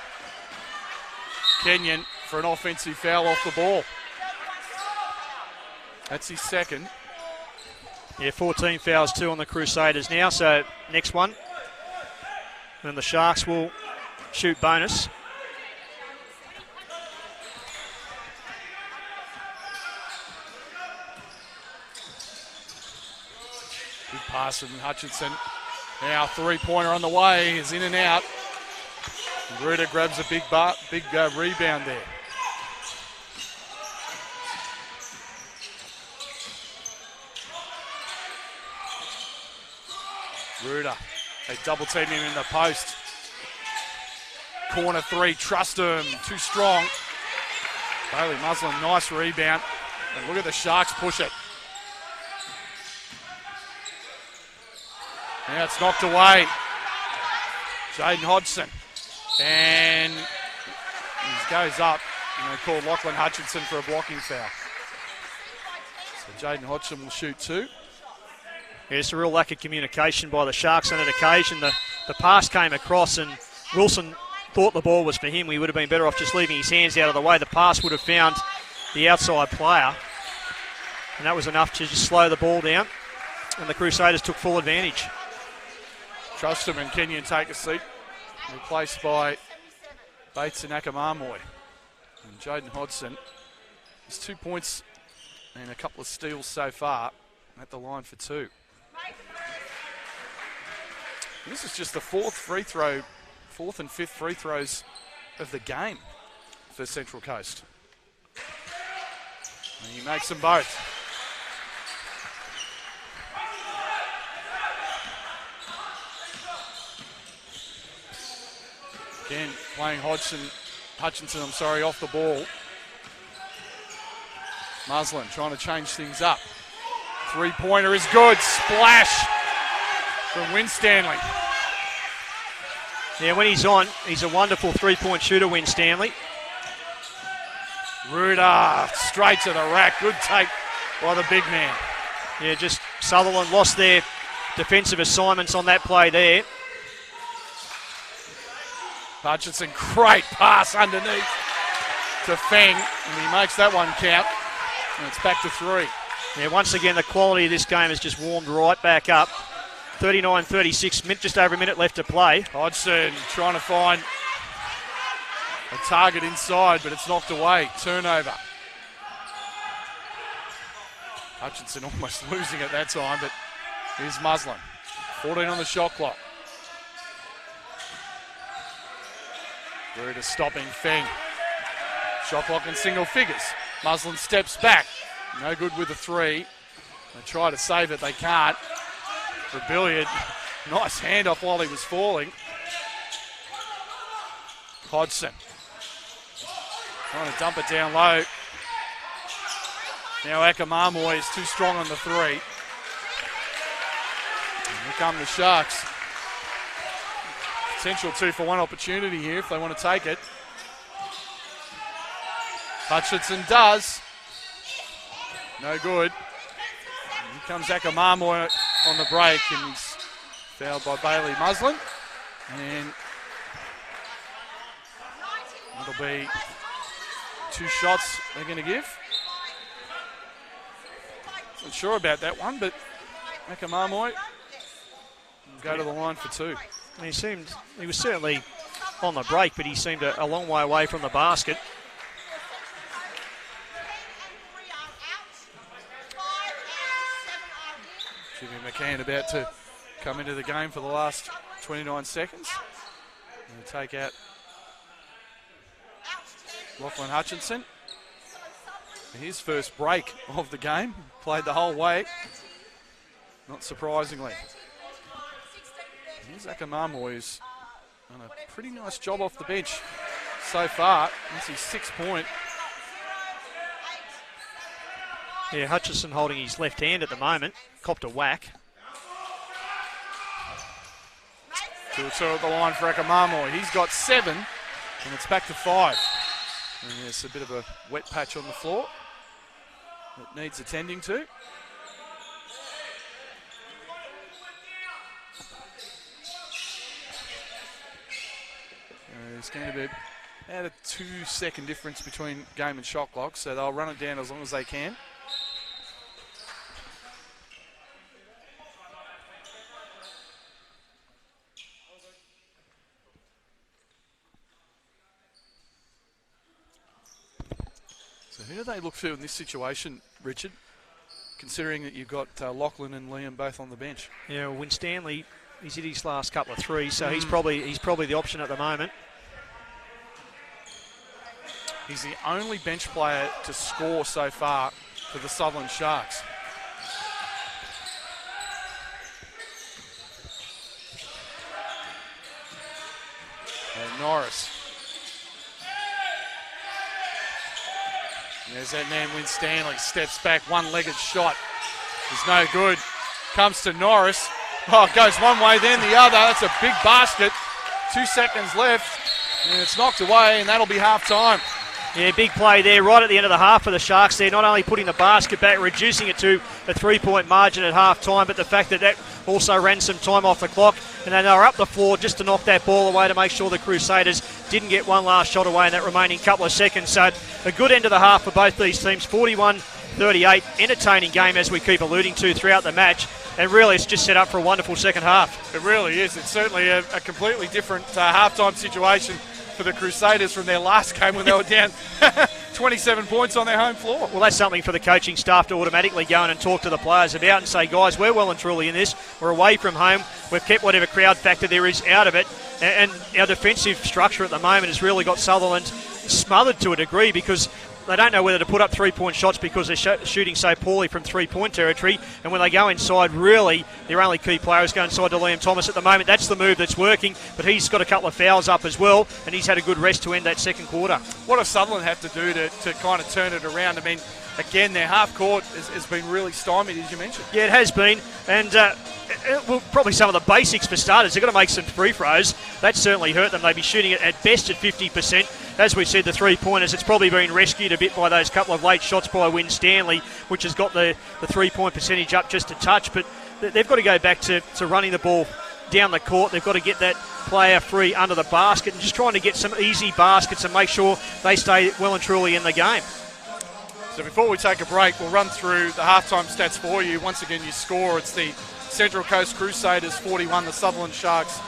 Kenyon for an offensive foul off the ball. That's his second. Yeah, 14 fouls, 2 on the Crusaders now. So next one. And the Sharks will shoot bonus. Good pass from Hutchinson. Now 3-pointer on the way, is in and out. Gruder grabs a big rebound there. Gruder, they double team him in the post. Corner 3, Trustham, too strong. Bailey Muslin, nice rebound. And look at the Sharks push it. Now it's knocked away. Jaden Hodgson. And he goes up. And they call Lachlan Hutchinson for a blocking foul. So Jaden Hodgson will shoot 2. Yeah, it's a real lack of communication by the Sharks on that occasion. The pass came across and Wilson thought the ball was for him. He would have been better off just leaving his hands out of the way. The pass would have found the outside player. And that was enough to just slow the ball down. And the Crusaders took full advantage. Trustham and Kenyon take a seat. Replaced by Bates and Akamamoy. And Jaden Hodgson has 2 points and a couple of steals so far at the line for 2. And this is just the fourth and fifth free throws of the game for Central Coast. And he makes them both. Again, playing Hutchinson, off the ball. Muslin trying to change things up. 3-pointer is good. Splash from Winstanley. Yeah, when he's on, he's a wonderful 3-point shooter, Winstanley. Ruda straight to the rack. Good take by the big man. Yeah, just Sutherland lost their defensive assignments on that play there. Hutchinson, great pass underneath to Feng, and he makes that one count. And it's back to 3. Yeah, once again, the quality of this game has just warmed right back up. 39-36, just over a minute left to play. Hodgson trying to find a target inside, but it's knocked away. Turnover. Hutchinson almost losing at that time, but here's Muslin. 14 on the shot clock. Waratah stopping Feng. Shot clock in single figures. Muslin steps back. No good with the 3. They try to save it, they can't. Rebellion, nice handoff while he was falling. Hodgson trying to dump it down low. Now Akamamoy is too strong on the 3. And here come the Sharks. Potential 2-for-1 opportunity here if they want to take it. Hutchinson does. No good. And here comes Akamamoy on the break, and he's fouled by Bailey Muslin. And it'll be 2 shots they're going to give. Not sure about that one, but Akamamoy will go to the line for 2. He was certainly on the break, but he seemed a long way away from the basket. Jimmy McCann about to come into the game for the last 29 seconds. And take out Lachlan Hutchinson. His first break of the game. Played the whole way. Not surprisingly. Here's Akamamoy, who's done a pretty nice job off the bench so far. That's his 6th point. Yeah, Hutchinson holding his left hand at the moment. Copped a whack. 2-2 at the line for Akamamoy. He's got 7, and it's back to 5. And there's a bit of a wet patch on the floor that needs attending to. There's going to be about a 2-second difference between game and shot clock, so they'll run it down as long as they can. So who do they look to in this situation, Richard, considering that you've got Lachlan and Liam both on the bench? Yeah, well, Winstanley, he's hit his last couple of 3s, so he's probably the option at the moment. He's the only bench player to score so far for the Sutherland Sharks. And Norris. And there's that man, Winstanley, steps back, one-legged shot. Is no good. Comes to Norris. Oh, it goes one way, then the other. That's a big basket. 2 seconds left. And it's knocked away, and that'll be half-time. Yeah, big play there right at the end of the half for the Sharks. They're not only putting the basket back, reducing it to a 3-point margin at half-time, but the fact that also ran some time off the clock. And then they were up the floor just to knock that ball away to make sure the Crusaders didn't get one last shot away in that remaining couple of seconds. So a good end of the half for both these teams. 41-38, entertaining game as we keep alluding to throughout the match. And really, it's just set up for a wonderful second half. It really is. It's certainly a completely different half-time situation for the Crusaders from their last game when they were down 27 points on their home floor. Well, that's something for the coaching staff to automatically go in and talk to the players about and say, guys, we're well and truly in this. We're away from home. We've kept whatever crowd factor there is out of it. And our defensive structure at the moment has really got Sutherland smothered to a degree because they don't know whether to put up 3-point shots because they're shooting so poorly from 3-point territory. And when they go inside, really, their only key player is going inside to Liam Thomas at the moment. That's the move that's working, but he's got a couple of fouls up as well, and he's had a good rest to end that second quarter. What does Sutherland have to do to kind of turn it around? I mean, again, their half court has been really stymied, as you mentioned. Yeah, it has been. And well, probably some of the basics for starters. They've got to make some free throws. That certainly hurt them. They'd be shooting it at best at 50%. As we said, the three-pointers, it's probably been rescued a bit by those couple of late shots by Winstanley, which has got the 3-point percentage up just a touch. But they've got to go back to running the ball down the court. They've got to get that player free under the basket and just trying to get some easy baskets and make sure they stay well and truly in the game. So before we take a break, we'll run through the halftime stats for you. Once again, your score, it's the Central Coast Crusaders 41, the Sutherland Sharks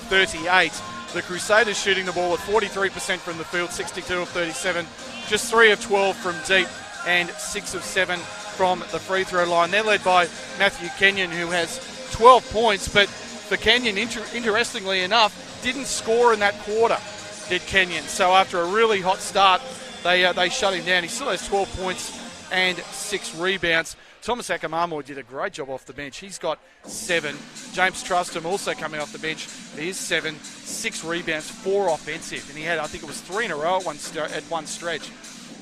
38. The Crusaders shooting the ball at 43% from the field, 62 of 37, just 3 of 12 from deep and 6 of 7 from the free throw line. They're led by Matthew Kenyon, who has 12 points, but for Kenyon, interestingly enough, didn't score in that quarter, did Kenyon. So after a really hot start, they shut him down. He still has 12 points and 6 rebounds. Thomas Akamamo did a great job off the bench. He's got 7. James Trustham also coming off the bench. He is 7, 6 rebounds, 4 offensive. And he had, I think it was 3 in a row at one stretch.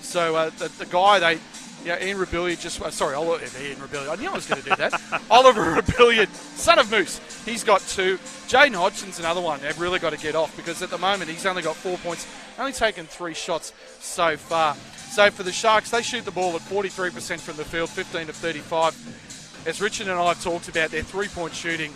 So the guy Ian Rebellion Ian Rebellion. I knew I was going to do that. Oliver Rebellion, son of Moose. He's got 2. Jaden Hodgson's another one. They've really got to get off because at the moment he's only got 4 points, only taken 3 shots so far. So for the Sharks, they shoot the ball at 43% from the field, 15 of 35. As Richard and I have talked about, their three-point shooting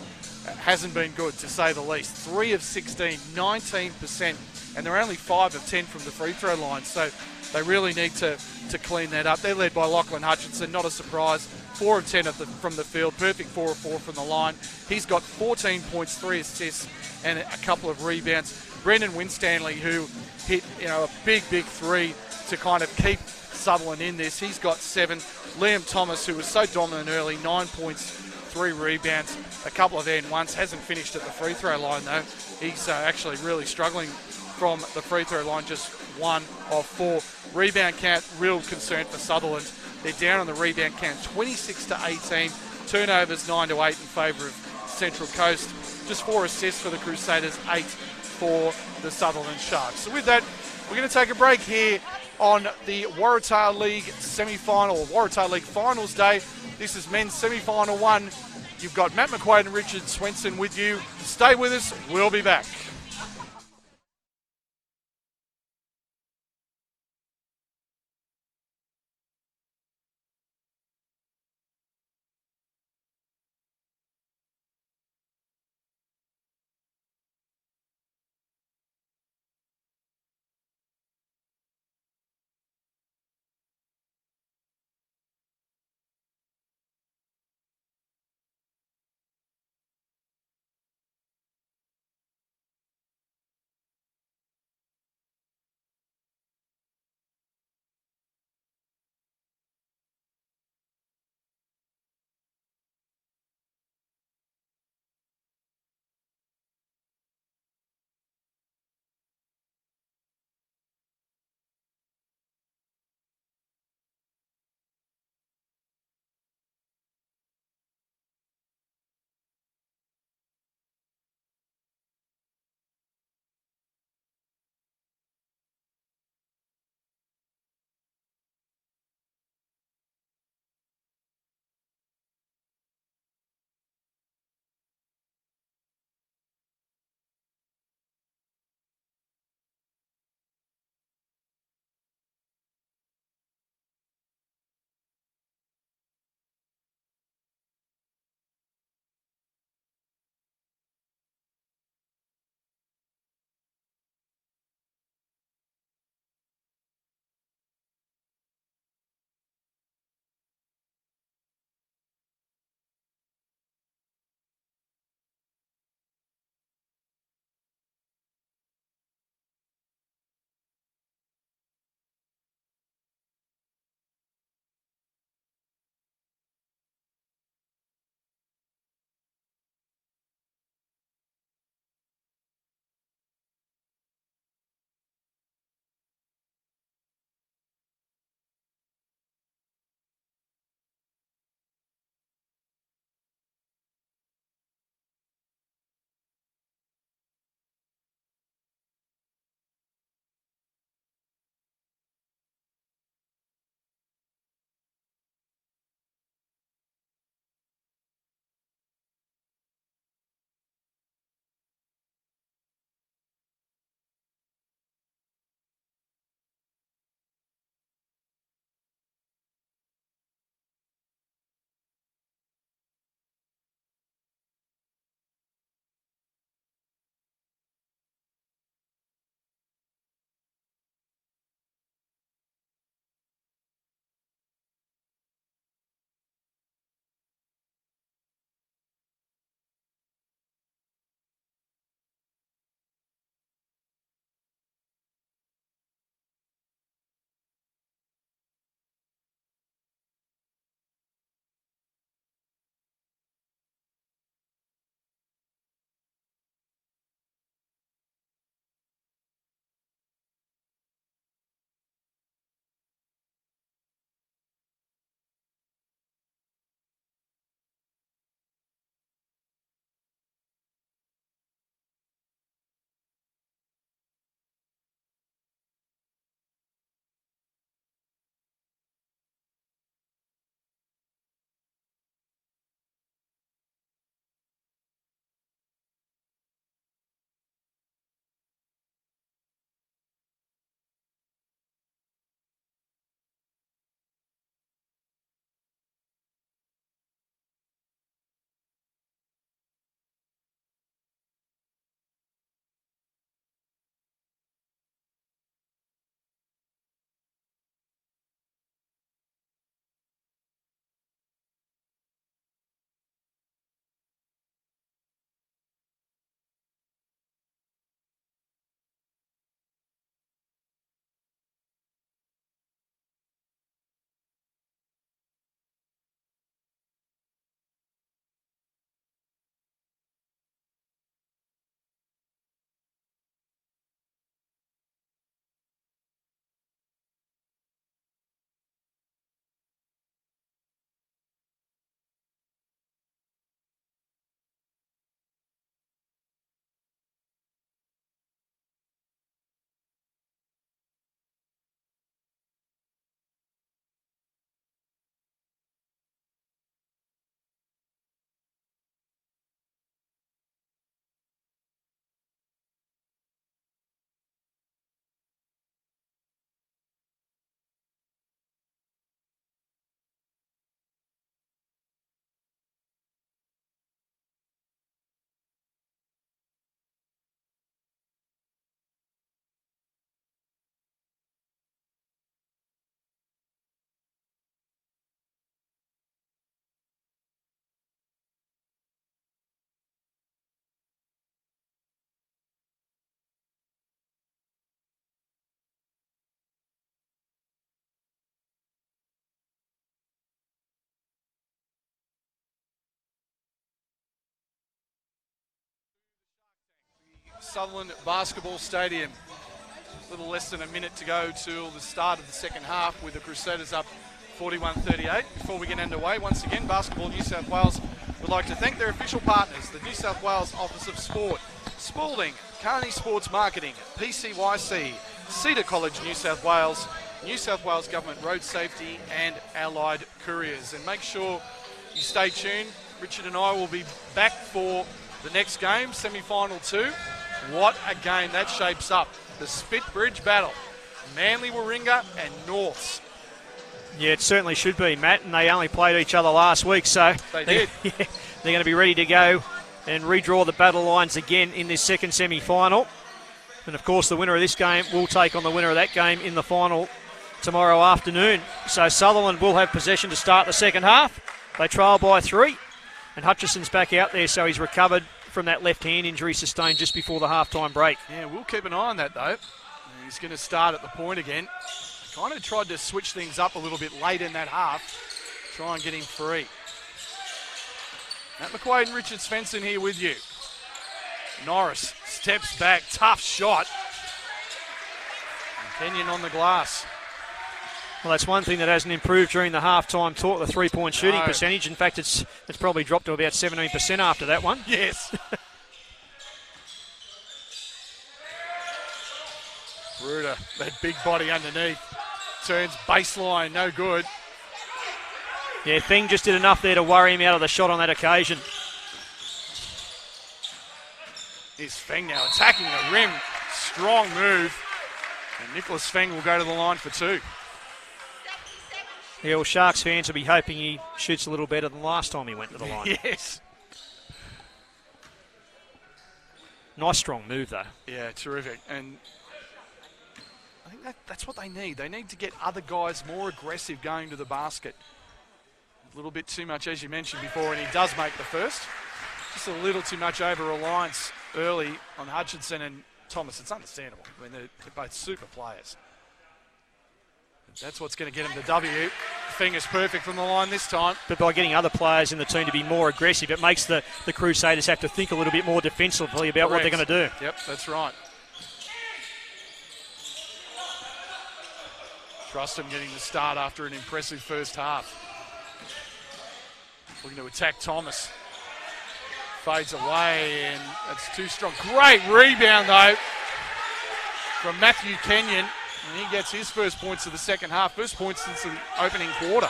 hasn't been good, to say the least. 3 of 16, 19%, and they're only 5 of 10 from the free throw line. So they really need to clean that up. They're led by Lachlan Hutchinson, not a surprise. 4 of 10 from the field, perfect 4 of 4 from the line. He's got 14 points, 3 assists, and a couple of rebounds. Brendan Winstanley, who hit a big 3 to kind of keep Sutherland in this. He's got 7. Liam Thomas, who was so dominant early, 9 points, 3 rebounds, a couple of and ones. Hasn't finished at the free throw line though. He's actually really struggling from the free throw line, just 1 of 4. Rebound count, real concern for Sutherland. They're down on the rebound count, 26 to 18. Turnovers 9 to 8 in favour of Central Coast. Just 4 assists for the Crusaders, 8 for the Sutherland Sharks. So with that, we're going to take a break here on the Waratah League semi-final, Waratah League Finals Day. This is men's semi-final 1. You've got Matt McQuaid and Richard Swenson with you. Stay with us. We'll be back. Sutherland Basketball Stadium. A little less than a minute to go till the start of the second half, with the Crusaders up 41-38. Before we get underway, once again, Basketball New South Wales would like to thank their official partners, the New South Wales Office of Sport, Spalding, Carney Sports Marketing, PCYC, Cedar College New South Wales Government Road Safety, and Allied Couriers. And make sure you stay tuned. Richard and I will be back for the next game, semi-final 2. What a game that shapes up. The Spit Bridge battle. Manly Warringah and Norths. Yeah, it certainly should be, Matt, and they only played each other last week, so they did. Yeah, they're going to be ready to go and redraw the battle lines again in this second semi-final. And, of course, the winner of this game will take on the winner of that game in the final tomorrow afternoon. So Sutherland will have possession to start the second half. They trail by 3, and Hutchison's back out there, so he's recovered from that left hand injury sustained just before the halftime break. Yeah, we'll keep an eye on that, though. He's going to start at the point again. Kind of tried to switch things up a little bit late in that half. Try and get him free. Matt McQuaid and Richard Svensson here with you. Norris steps back, tough shot. And Kenyon on the glass. Well, that's one thing that hasn't improved during the halftime talk, the three-point shooting percentage. In fact, it's probably dropped to about 17% after that one. Yes. Ruder, that big body underneath. Turns baseline, no good. Yeah, Feng just did enough there to worry him out of the shot on that occasion. Here's Feng now attacking the rim. Strong move. And Nicholas Feng will go to the line for 2. Yeah, well, Sharks fans will be hoping he shoots a little better than last time he went to the line. Yes. Nice strong move, though. Yeah, terrific. And I think that's what they need. They need to get other guys more aggressive going to the basket. A little bit too much, as you mentioned before, and he does make the first. Just a little too much over-reliance early on Hutchinson and Thomas. It's understandable. I mean, they're both super players. That's what's going to get him the W. Fingers perfect from the line this time. But by getting other players in the team to be more aggressive, it makes the Crusaders have to think a little bit more defensively about what they're going to do. Yep, that's right. Trustham getting the start after an impressive first half. Looking to attack Thomas. Fades away, and that's too strong. Great rebound, though, from Matthew Kenyon. And he gets his first points of the second half. First points since the opening quarter.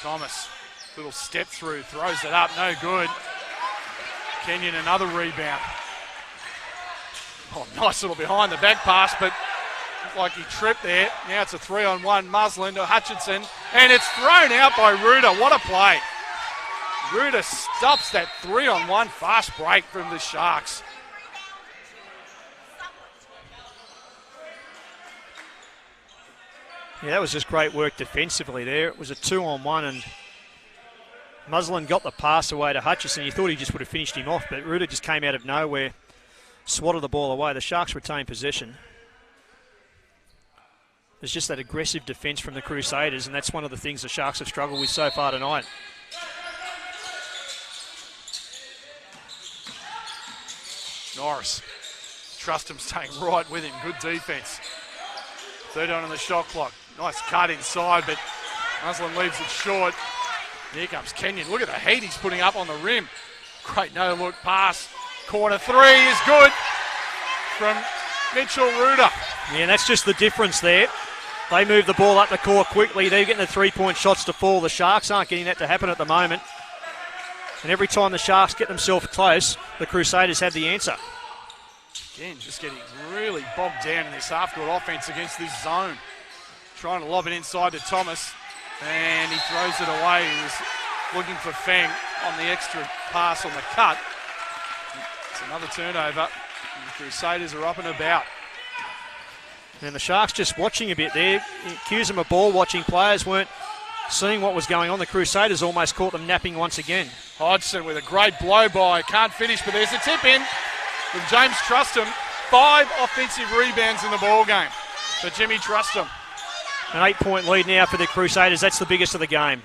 Thomas, little step through, throws it up, no good. Kenyon, another rebound. Oh, nice little behind the back pass, but looked like he tripped there. Now it's a 3-on-1 Muslin to Hutchinson, and it's thrown out by Ruder. What a play. Ruder stops that 3-on-1 fast break from the Sharks. Yeah, that was just great work defensively there. It was a 2-on-1, and Muslin got the pass away to Hutchison. You thought he just would have finished him off, but Ruder just came out of nowhere, swatted the ball away. The Sharks retained possession. There's just that aggressive defence from the Crusaders, and that's one of the things the Sharks have struggled with so far tonight. Norris. Trustham staying right with him. Good defence. 30 on the shot clock. Nice cut inside, but Muslin leaves it short. Here comes Kenyon. Look at the heat he's putting up on the rim. Great no-look pass. Corner 3 is good from Mitchell Ruder. Yeah, that's just the difference there. They move the ball up the court quickly. They're getting the three-point shots to fall. The Sharks aren't getting that to happen at the moment. And every time the Sharks get themselves close, the Crusaders have the answer. Again, just getting really bogged down in this half-court offense against this zone. Trying to lob it inside to Thomas, and he throws it away. He was looking for Feng on the extra pass on the cut. It's another turnover. And the Crusaders are up and about. And the Sharks just watching a bit there. Accuse them of ball-watching. Players weren't seeing what was going on. The Crusaders almost caught them napping once again. Hodgson with a great blow-by. Can't finish, but there's a tip-in from James Trustham. 5 offensive rebounds in the ball game for Jimmy Trustham. An 8-point lead now for the Crusaders. That's the biggest of the game.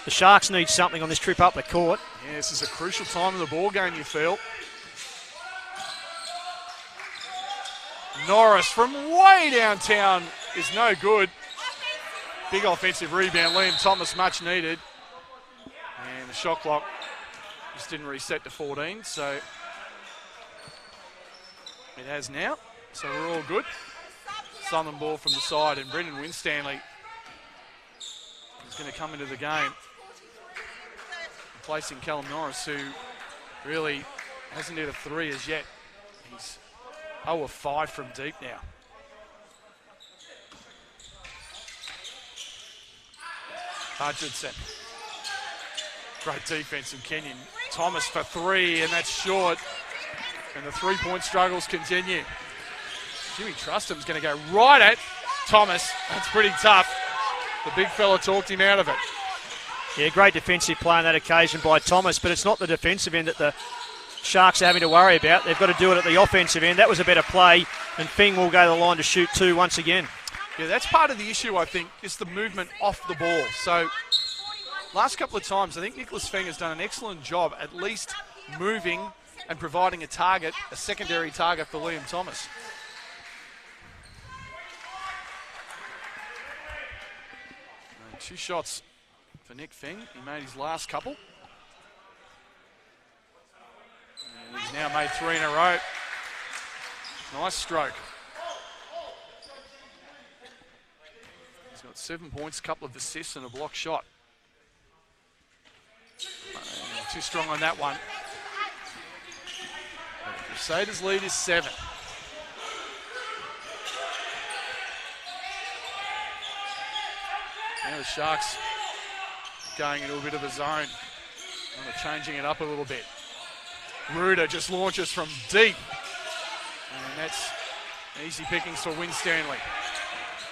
The Sharks need something on this trip up the court. Yeah, this is a crucial time of the ball game, you feel. Norris from way downtown is no good. Big offensive rebound. Liam Thomas, much needed. And the shot clock just didn't reset to 14, so it has now. So we're all good. Southern ball from the side, and Brendan Winstanley is going to come into the game, replacing Callum Norris, who really hasn't hit a three as yet. He's 0 of 5 from deep now. Hutchinson. Great defense from Kenyon. Thomas for 3, and that's short. And the three-point struggles continue. Jimmy Trustom's going to go right at Thomas. That's pretty tough. The big fella talked him out of it. Yeah, great defensive play on that occasion by Thomas, but it's not the defensive end that the Sharks are having to worry about. They've got to do it at the offensive end. That was a better play, and Feng will go to the line to shoot 2 once again. Yeah, that's part of the issue, I think, is the movement off the ball. So last couple of times, I think Nicholas Feng has done an excellent job at least moving and providing a target, a secondary target for Liam Thomas. And 2 shots for Nick Feng. He made his last couple. And he's now made 3 in a row. Nice stroke. He's got 7 points, a couple of assists and a block shot. Too strong on that one. The Crusaders lead is 7. Now the Sharks going into a bit of a zone. Changing it up a little bit. Ruder just launches from deep. And that's easy pickings for Winstanley.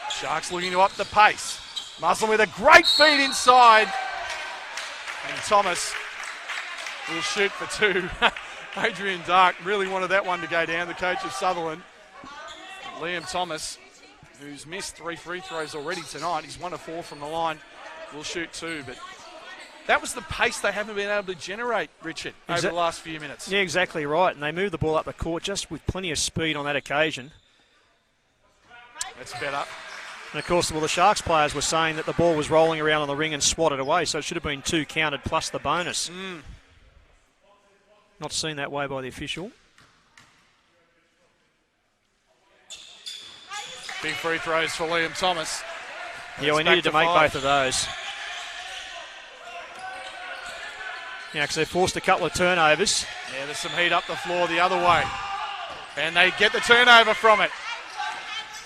Sharks looking to up the pace. Muslin with a great feed inside. And Thomas will shoot for 2. Adrian Dark really wanted that one to go down, the coach of Sutherland. Liam Thomas, who's missed 3 free throws already tonight. He's 1 of 4 from the line. Will shoot 2, but that was the pace they haven't been able to generate, Richard, over the last few minutes. Yeah, exactly right. And they moved the ball up the court just with plenty of speed on that occasion. That's better. And of course, well, the Sharks players were saying that the ball was rolling around on the ring and swatted away, so it should have been 2 counted plus the bonus. Not seen that way by the official. Big free throws for Liam Thomas. Yeah, we needed to make both of those. Yeah, because they forced a couple of turnovers. Yeah, there's some heat up the floor the other way. And they get the turnover from it.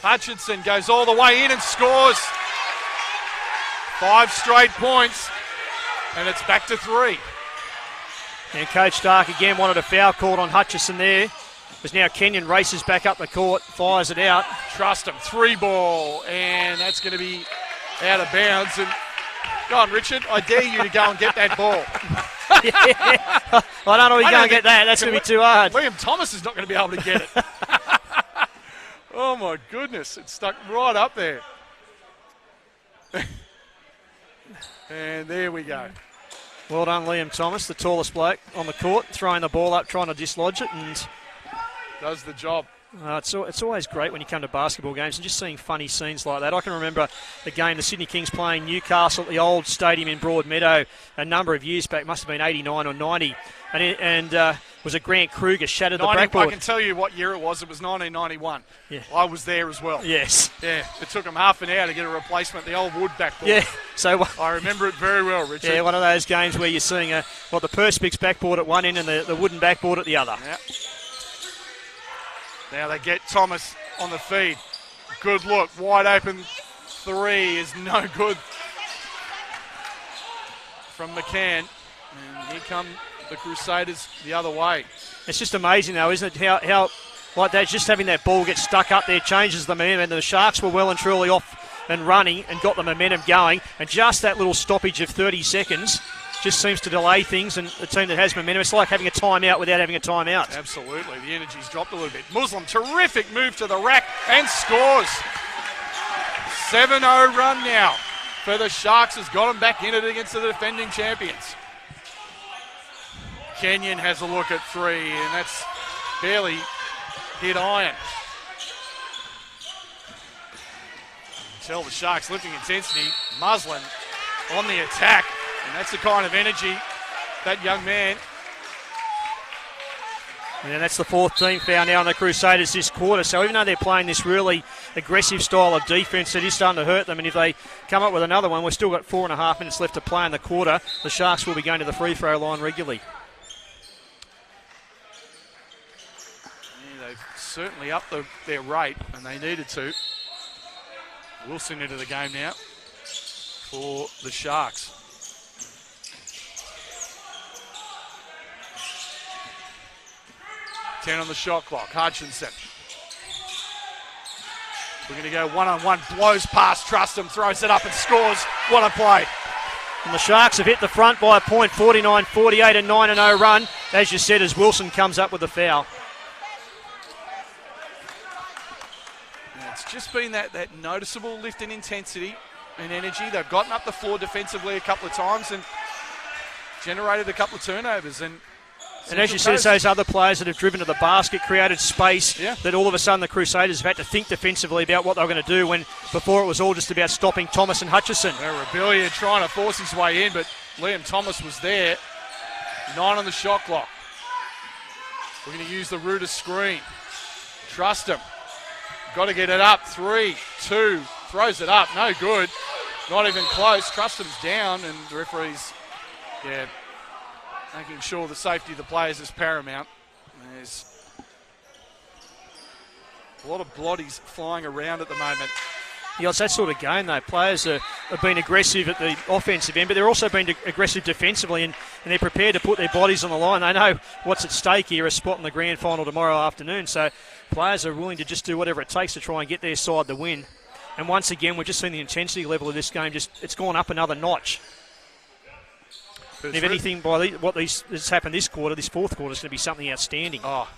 Hutchinson goes all the way in and scores. 5 straight points. And it's back to 3. And Coach Stark again wanted a foul called on Hutchison there. As now Kenyon races back up the court, fires it out. Trust him, 3 ball, and that's going to be out of bounds. And go on, Richard, I dare you to go and get that ball. Yeah. I don't know if you're going to get that. That's going to be too hard. Liam Thomas is not going to be able to get it. Oh, my goodness. It's stuck right up there. And there we go. Well done, Liam Thomas, the tallest bloke on the court, throwing the ball up, trying to dislodge it, and does the job. It's always great when you come to basketball games and just seeing funny scenes like that. I can remember the game the Sydney Kings playing Newcastle at the old stadium in Broadmeadow a number of years back, must have been 89 or 90, and was a Grant Kruger shattered the backboard. I can tell you what year it was. It was 1991. Yeah. I was there as well. Yes. Yeah, it took them half an hour to get a replacement, the old wood backboard. Yeah. So I remember it very well, Richard. Yeah, one of those games where you're seeing the Perspex backboard at one end and the wooden backboard at the other. Yeah. Now they get Thomas on the feed. Good look, wide open 3 is no good from McCann. And here come the Crusaders the other way. It's just amazing though, isn't it, how like that, just having that ball get stuck up there changes the momentum. And the Sharks were well and truly off and running and got the momentum going. And just that little stoppage of 30 seconds just seems to delay things, and the team that has momentum, it's like having a timeout without having a timeout. Absolutely, the energy's dropped a little bit. Muslim, terrific move to the rack and scores. 7-0 run now for the Sharks has got them back in it against the defending champions. Kenyon has a look at three, and that's barely hit iron. Tell the Sharks lifting intensity. Muslin on the attack, and that's the kind of energy that young man. And that's the fourth team foul now on the Crusaders this quarter. So even though they're playing this really aggressive style of defence, it is starting to hurt them. And if they come up with another one, we've still got 4.5 minutes left to play in the quarter. The Sharks will be going to the free throw line regularly. Yeah, they've certainly upped their rate, and they needed to. Wilson into the game now for the Sharks. Ten on the shot clock. Hutchinson. We're going to go one-on-one. Blows past Trustham. Throws it up and scores. What a play. And the Sharks have hit the front by a point. 49-48, a 9-0 run. As you said, as Wilson comes up with the foul. And it's just been that noticeable lift in intensity and energy. They've gotten up the floor defensively a couple of times and generated a couple of turnovers. And as you said, it's those other players that have driven to the basket, created space, that all of a sudden the Crusaders have had to think defensively about what they were going to do when before it was all just about stopping Thomas and Hutchison. Rebellion trying to force his way in, but Liam Thomas was there. 9 on the shot clock. We're going to use the Ruder screen. Trust him. Got to get it up. 3, 2, throws it up. No good. Not even close. Trustham's down, and the referee's, making sure the safety of the players is paramount. There's a lot of blotties flying around at the moment. Yeah, it's that sort of game, though. Players have been aggressive at the offensive end, but they're also been aggressive defensively, and they're prepared to put their bodies on the line. They know what's at stake here, a spot in the grand final tomorrow afternoon, so players are willing to just do whatever it takes to try and get their side the win. And once again, we've just seen the intensity level of this game, it's gone up another notch. And if anything, by has happened this quarter, this fourth quarter is going to be something outstanding. Oh,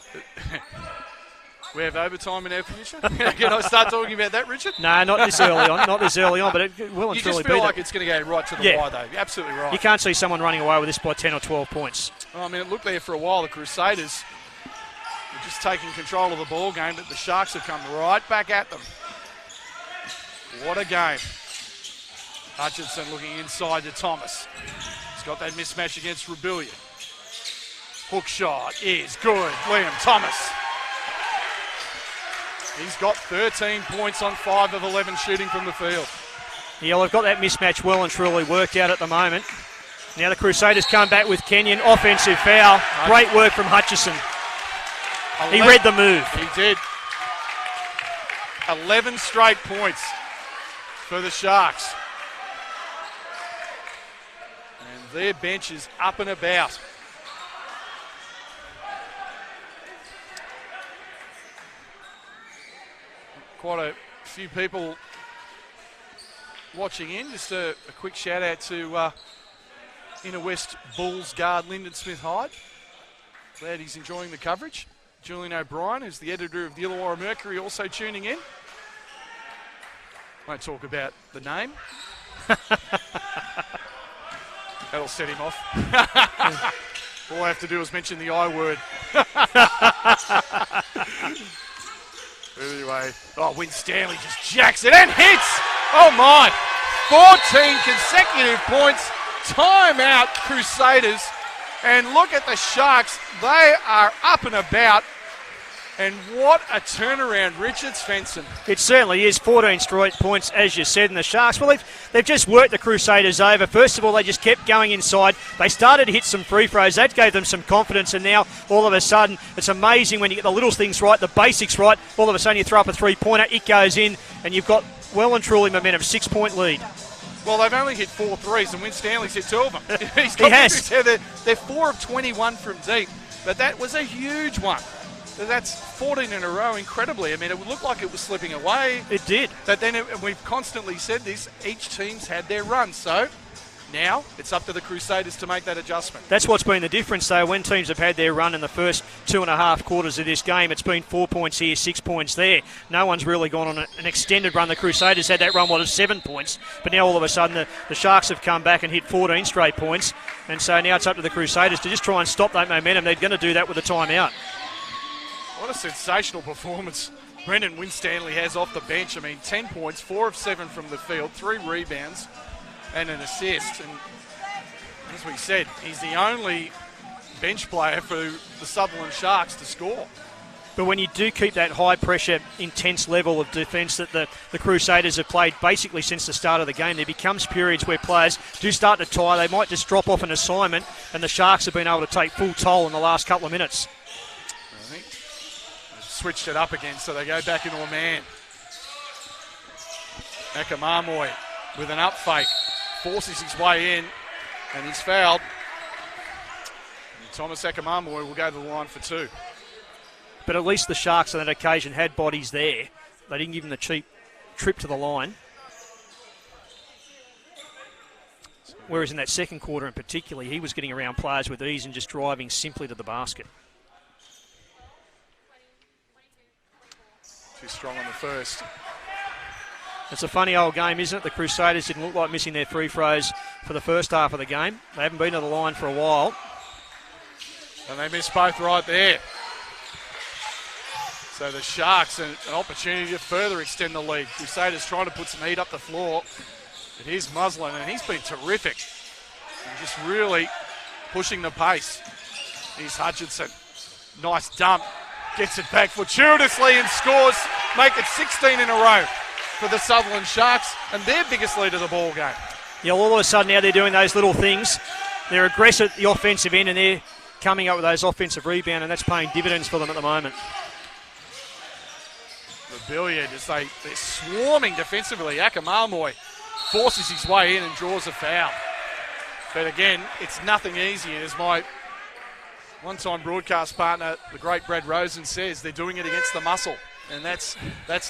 we have overtime in our future. Can I start talking about that, Richard? No, not this early on. Not this early on, but it will and truly be. You just feel like it's going to go right to the wire, though. You're absolutely right. You can't see someone running away with this by 10 or 12 points. Well, I mean, it looked there for a while. The Crusaders were just taking control of the ball game, but the Sharks have come right back at them. What a game. Hutchinson looking inside to Thomas. Got that mismatch against Rebellion. Hook shot is good. Liam Thomas. He's got 13 points on 5 of 11 shooting from the field. Yeah, they've got that mismatch well and truly worked out at the moment. Now the Crusaders come back with Kenyon. Offensive foul. Great work from Hutchison. He read the move. He did. 11 straight points for the Sharks. Their bench is up and about. Quite a few people watching in. Just a quick shout out to Inner West Bulls guard Lyndon Smith Hyde. Glad he's enjoying the coverage. Julian O'Brien, who's the editor of the Illawarra Mercury, also tuning in. Won't talk about the name. That'll set him off. All I have to do is mention the I word. Anyway, Win Stanley just jacks it and hits. Oh my, 14 consecutive points. Timeout Crusaders. And look at the Sharks. They are up and about. And what a turnaround, Richard Svensson. It certainly is. 14 straight points, as you said, in the Sharks. Well, they've just worked the Crusaders over. First of all, they just kept going inside. They started to hit some free throws. That gave them some confidence. And now, all of a sudden, it's amazing when you get the little things right, the basics right. All of a sudden, you throw up a three-pointer, it goes in, and you've got well and truly momentum. 6-point lead. Well, they've only hit 4 threes, and Win Stanley's hit 2 of them. He has. They're 4 of 21 from deep. But that was a huge one. That's 14 in a row, incredibly. I mean, it looked like it was slipping away. It did. But then, we've constantly said this, each team's had their run. So, Now it's up to the Crusaders to make that adjustment. That's what's been the difference, though. When teams have had their run in the first 2.5 quarters of this game, it's been 4 points here, 6 points there. No one's really gone on an extended run. The Crusaders had that run, of 7 points, but now all of a sudden the Sharks have come back and hit 14 straight points, and so now it's up to the Crusaders to just try and stop that momentum. They're going to do that with a timeout. What a sensational performance Brendan Winstanley has off the bench. I mean, 10 points, 4 of 7 from the field, 3 rebounds and an assist. And as we said, he's the only bench player for the Sutherland Sharks to score. But when you do keep that high-pressure, intense level of defence that the Crusaders have played basically since the start of the game, there becomes periods where players do start to tire. They might just drop off an assignment, and the Sharks have been able to take full toll in the last couple of minutes. I think they've switched it up again, so they go back into a man. Akamamoy with an up fake. Forces his way in, and he's fouled. And Thomas Akamamoy will go to the line for 2. But at least the Sharks on that occasion had bodies there. They didn't give him the cheap trip to the line. Whereas in that second quarter in particular, he was getting around players with ease and just driving simply to the basket. Too strong on the first. It's a funny old game, isn't it? The Crusaders didn't look like missing their free throws for the first half of the game. They haven't been to the line for a while. And they missed both right there. So the Sharks, an opportunity to further extend the lead. Crusaders trying to put some heat up the floor. But here's Muslin, and he's been terrific. And just really pushing the pace. Here's Hutchinson. Nice dump. Gets it back fortuitously and scores. Make it 16 in a row for the Sutherland Sharks, and their biggest lead of the ball game. Yeah, all of a sudden now they're doing those little things. They're aggressive at the offensive end, and they're coming up with those offensive rebounds, and that's paying dividends for them at the moment. The Billiard, as they're swarming defensively. Akamamoy forces his way in and draws a foul. But again, it's nothing easy, and as my one-time broadcast partner, the great Brad Rosen, says, they're doing it against the muscle, and that's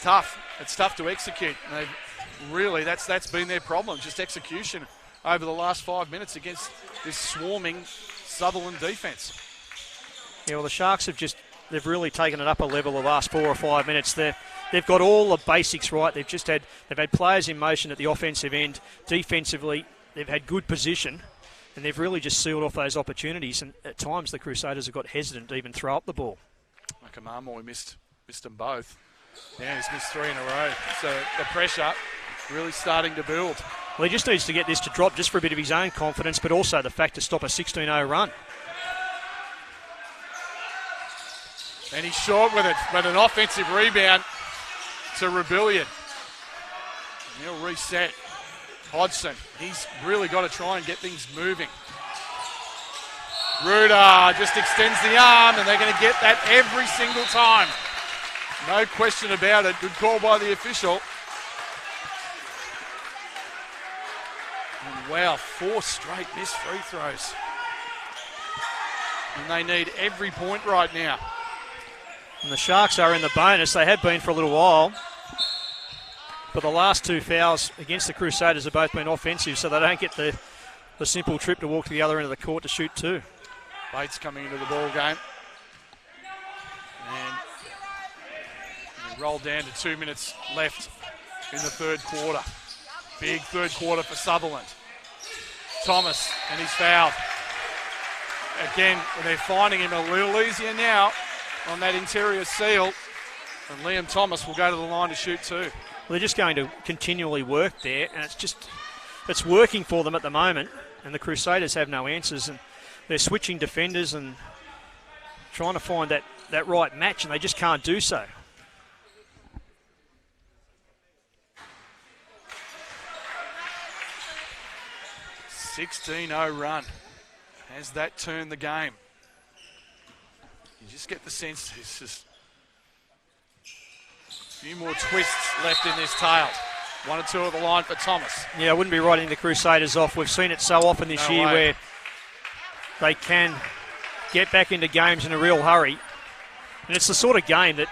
tough. It's tough to execute. And really, that's been their problem, just execution over the last 5 minutes against this swarming Sutherland defence. Yeah, well, the Sharks they've really taken it up a level the last 4 or 5 minutes. They've got all the basics right. They've had players in motion at the offensive end. Defensively, they've had good position, and they've really just sealed off those opportunities. And at times, the Crusaders have got hesitant to even throw up the ball. Akamamoy missed them both. Yeah, he's missed 3 in a row. So the pressure really starting to build. Well, he just needs to get this to drop just for a bit of his own confidence, but also the fact to stop a 16-0 run. And he's short with it, but an offensive rebound to Rebellion. He'll reset. Hodgson, he's really got to try and get things moving. Ruda just extends the arm, and they're going to get that every single time. No question about it. Good call by the official. And wow, 4 straight missed free throws. And they need every point right now. And the Sharks are in the bonus. They have been for a little while. But the last 2 fouls against the Crusaders have both been offensive, so they don't get the simple trip to walk to the other end of the court to shoot 2. Bates coming into the ball game. And we roll down to 2 minutes left in the third quarter. Big third quarter for Sutherland. Thomas, and he's fouled. Again, they're finding him a little easier now on that interior seal. And Liam Thomas will go to the line to shoot 2. Well, they're just going to continually work there, and it's working for them at the moment. And the Crusaders have no answers, and they're switching defenders and trying to find that right match, and they just can't do so. A 16-0 run. Has that turned the game? You just get the sense there's just a few more twists left in this tail. 1 or 2 at the line for Thomas. Yeah, I wouldn't be writing the Crusaders off. We've seen it so often this year where they can get back into games in a real hurry. And it's the sort of game that,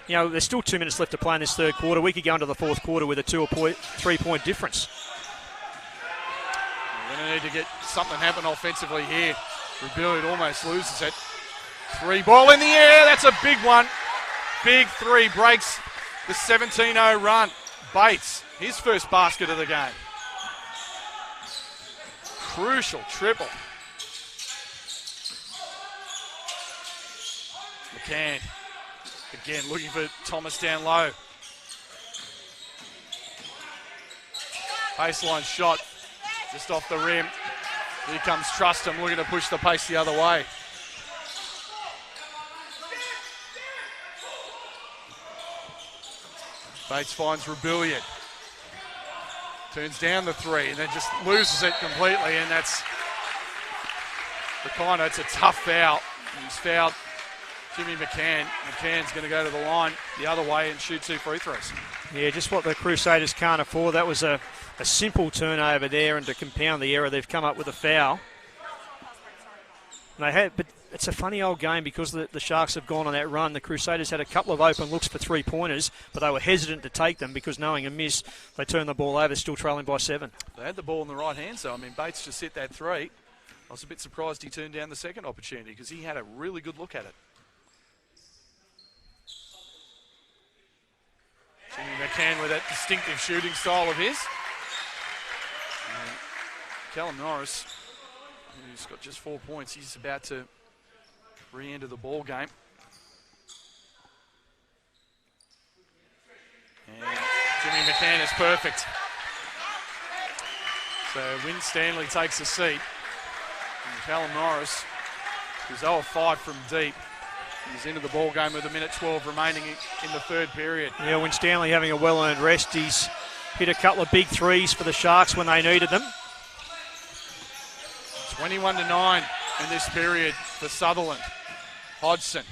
there's still 2 minutes left to play in this third quarter. We could go into the fourth quarter with a 2 or 3 point difference. Going to need to get something happen offensively here. Rebuild almost loses it. 3 ball in the air. That's a big one. Big 3 breaks the 17-0 run. Bates, his first basket of the game. Crucial triple. McCann, again looking for Thomas down low. Baseline shot, just off the rim. Here comes Trustham looking to push the pace the other way. Bates finds Rebellion. Turns down the 3 and then just loses it completely, and that's the kind of, it's a tough foul. He's fouled Jimmy McCann. McCann's going to go to the line the other way and shoot 2 free throws. Yeah, just what the Crusaders can't afford. That was a simple turnover there, and to compound the error, they've come up with a foul. And but it's a funny old game because the Sharks have gone on that run. The Crusaders had a couple of open looks for 3-pointers, but they were hesitant to take them because knowing a miss, they turned the ball over, still trailing by 7. They had the ball in the right hand, so I mean, Bates just hit that 3. I was a bit surprised he turned down the second opportunity because he had a really good look at it. Jimmy McCann with that distinctive shooting style of his. And Callum Norris, who's got just 4 points, he's about to re-enter the ball game. And Jimmy McCann is perfect. So Wynn Stanley takes a seat. And Callum Norris, who's 0 of 5 from deep, he's into the ball game with 1:12 remaining in the third period. Yeah, Wynn Stanley having a well-earned rest. He's hit a couple of big 3s for the Sharks when they needed them. 21-9 in this period for Sutherland. Hodgson.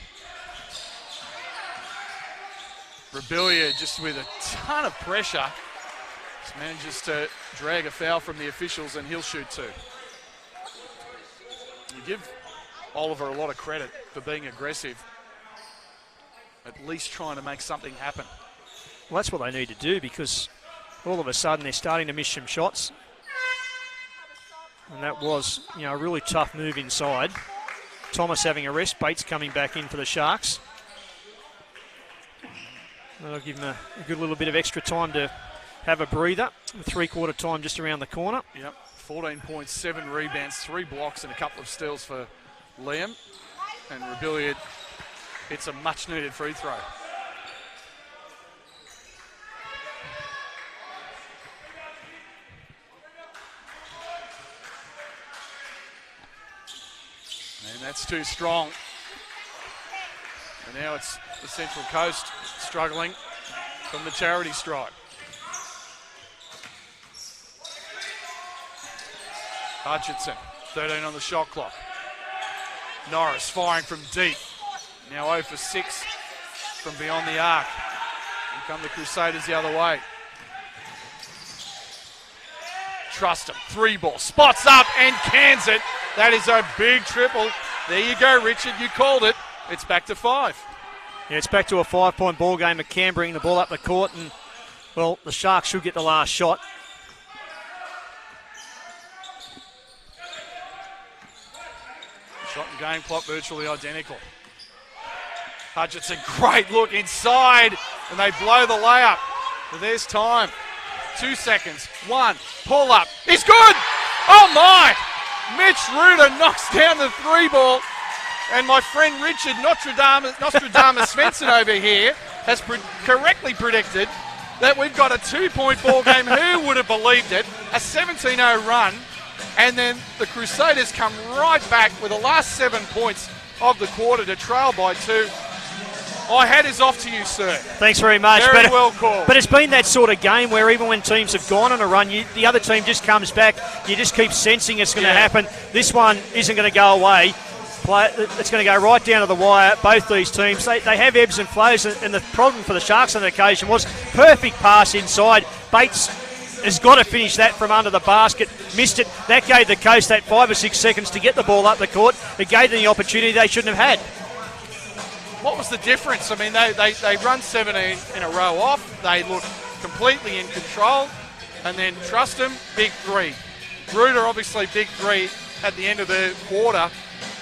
Rebilliard just with a ton of pressure. Just manages to drag a foul from the officials and he'll shoot 2. You give Oliver a lot of credit for being aggressive. At least trying to make something happen. Well, that's what they need to do because all of a sudden they're starting to miss some shots. And that was, a really tough move inside. Thomas having a rest. Bates coming back in for the Sharks. That'll give him a good little bit of extra time to have a breather. 3/4 time just around the corner. Yep, 14 points, 7 rebounds, 3 blocks and a couple of steals for Liam. And Rebilliard hits a much-needed free throw. And that's too strong. And now it's the Central Coast struggling from the charity stripe. Hutchinson, 13 on the shot clock. Norris firing from deep. Now 0 for 6 from beyond the arc. Here come the Crusaders the other way. Trustham, 3 ball, spots up and cans it. That is a big triple. There you go, Richard, you called it. It's back to 5. Yeah, it's back to a 5-point ball game. McCann bringing the ball up the court, and, well, the Sharks should get the last shot. Shot and game clock virtually identical. Hutchinson, great look inside, and they blow the layup. But there's time. 2 seconds. 1, pull up. He's good! Oh my! Mitch Ruder knocks down the 3 ball. And my friend Richard Nostradamus Svensson over here has correctly predicted that we've got a 2-point ball game. Who would have believed it? A 17-0 run. And then the Crusaders come right back with the last 7 points of the quarter to trail by 2. My hat is off to you, sir. Thanks very much. Very well called. But it's been that sort of game where even when teams have gone on a run, the other team just comes back. You just keep sensing it's going to happen. This one isn't going to go away. It's going to go right down to the wire. Both these teams, they have ebbs and flows, and the problem for the Sharks on the occasion was perfect pass inside. Bates has got to finish that from under the basket. Missed it. That gave the Coast that 5 or 6 seconds to get the ball up the court. It gave them the opportunity they shouldn't have had. What was the difference? I mean, they run 17 in a row off. They look completely in control. And then Trustham, big 3. Ruder, obviously, big three at the end of the quarter.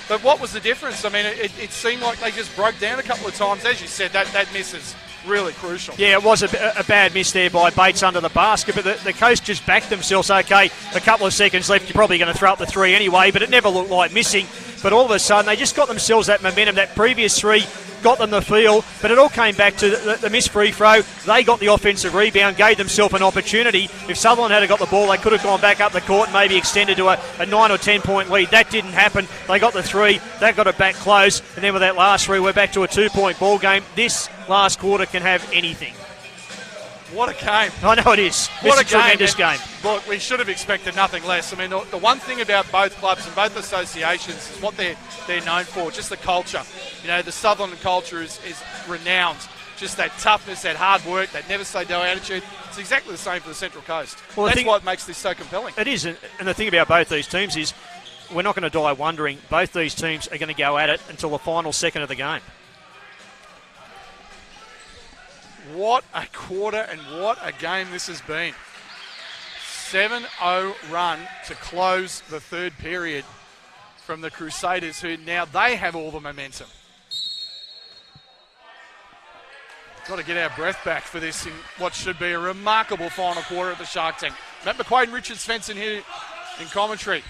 But what was the difference? I mean, it seemed like they just broke down a couple of times. As you said, that miss is really crucial. Yeah, it was a bad miss there by Bates under the basket, but the Coast just backed themselves. Okay, a couple of seconds left, you're probably going to throw up the three anyway, but it never looked like missing. But all of a sudden, they just got themselves that momentum. That previous three got them the feel, but it all came back to the missed free throw. They got the offensive rebound, gave themselves an opportunity. If Sutherland had got the ball, they could have gone back up the court and maybe extended to a 9 or 10 point lead. That didn't happen. They got the three, they got it back close, and then with that last three, we're back to a 2-point ball game. This last quarter can have anything. What a game. I know it is. What it's a tremendous game. Look, we should have expected nothing less. I mean, the one thing about both clubs and both associations is what they're known for, just the culture. You know, the Sutherland culture is renowned. Just that toughness, that hard work, that never-say-die attitude. It's exactly the same for the Central Coast. Well, that's what makes this so compelling. It is, and the thing about both these teams is we're not going to die wondering. Both these teams are going to go at it until the final second of the game. What a quarter and what a game this has been. 7-0 run to close the third period from the Crusaders, who now they have all the momentum. Got to get our breath back for this in what should be a remarkable final quarter of the Shark team. Matt McQuaid and Richard Svensson here in commentary.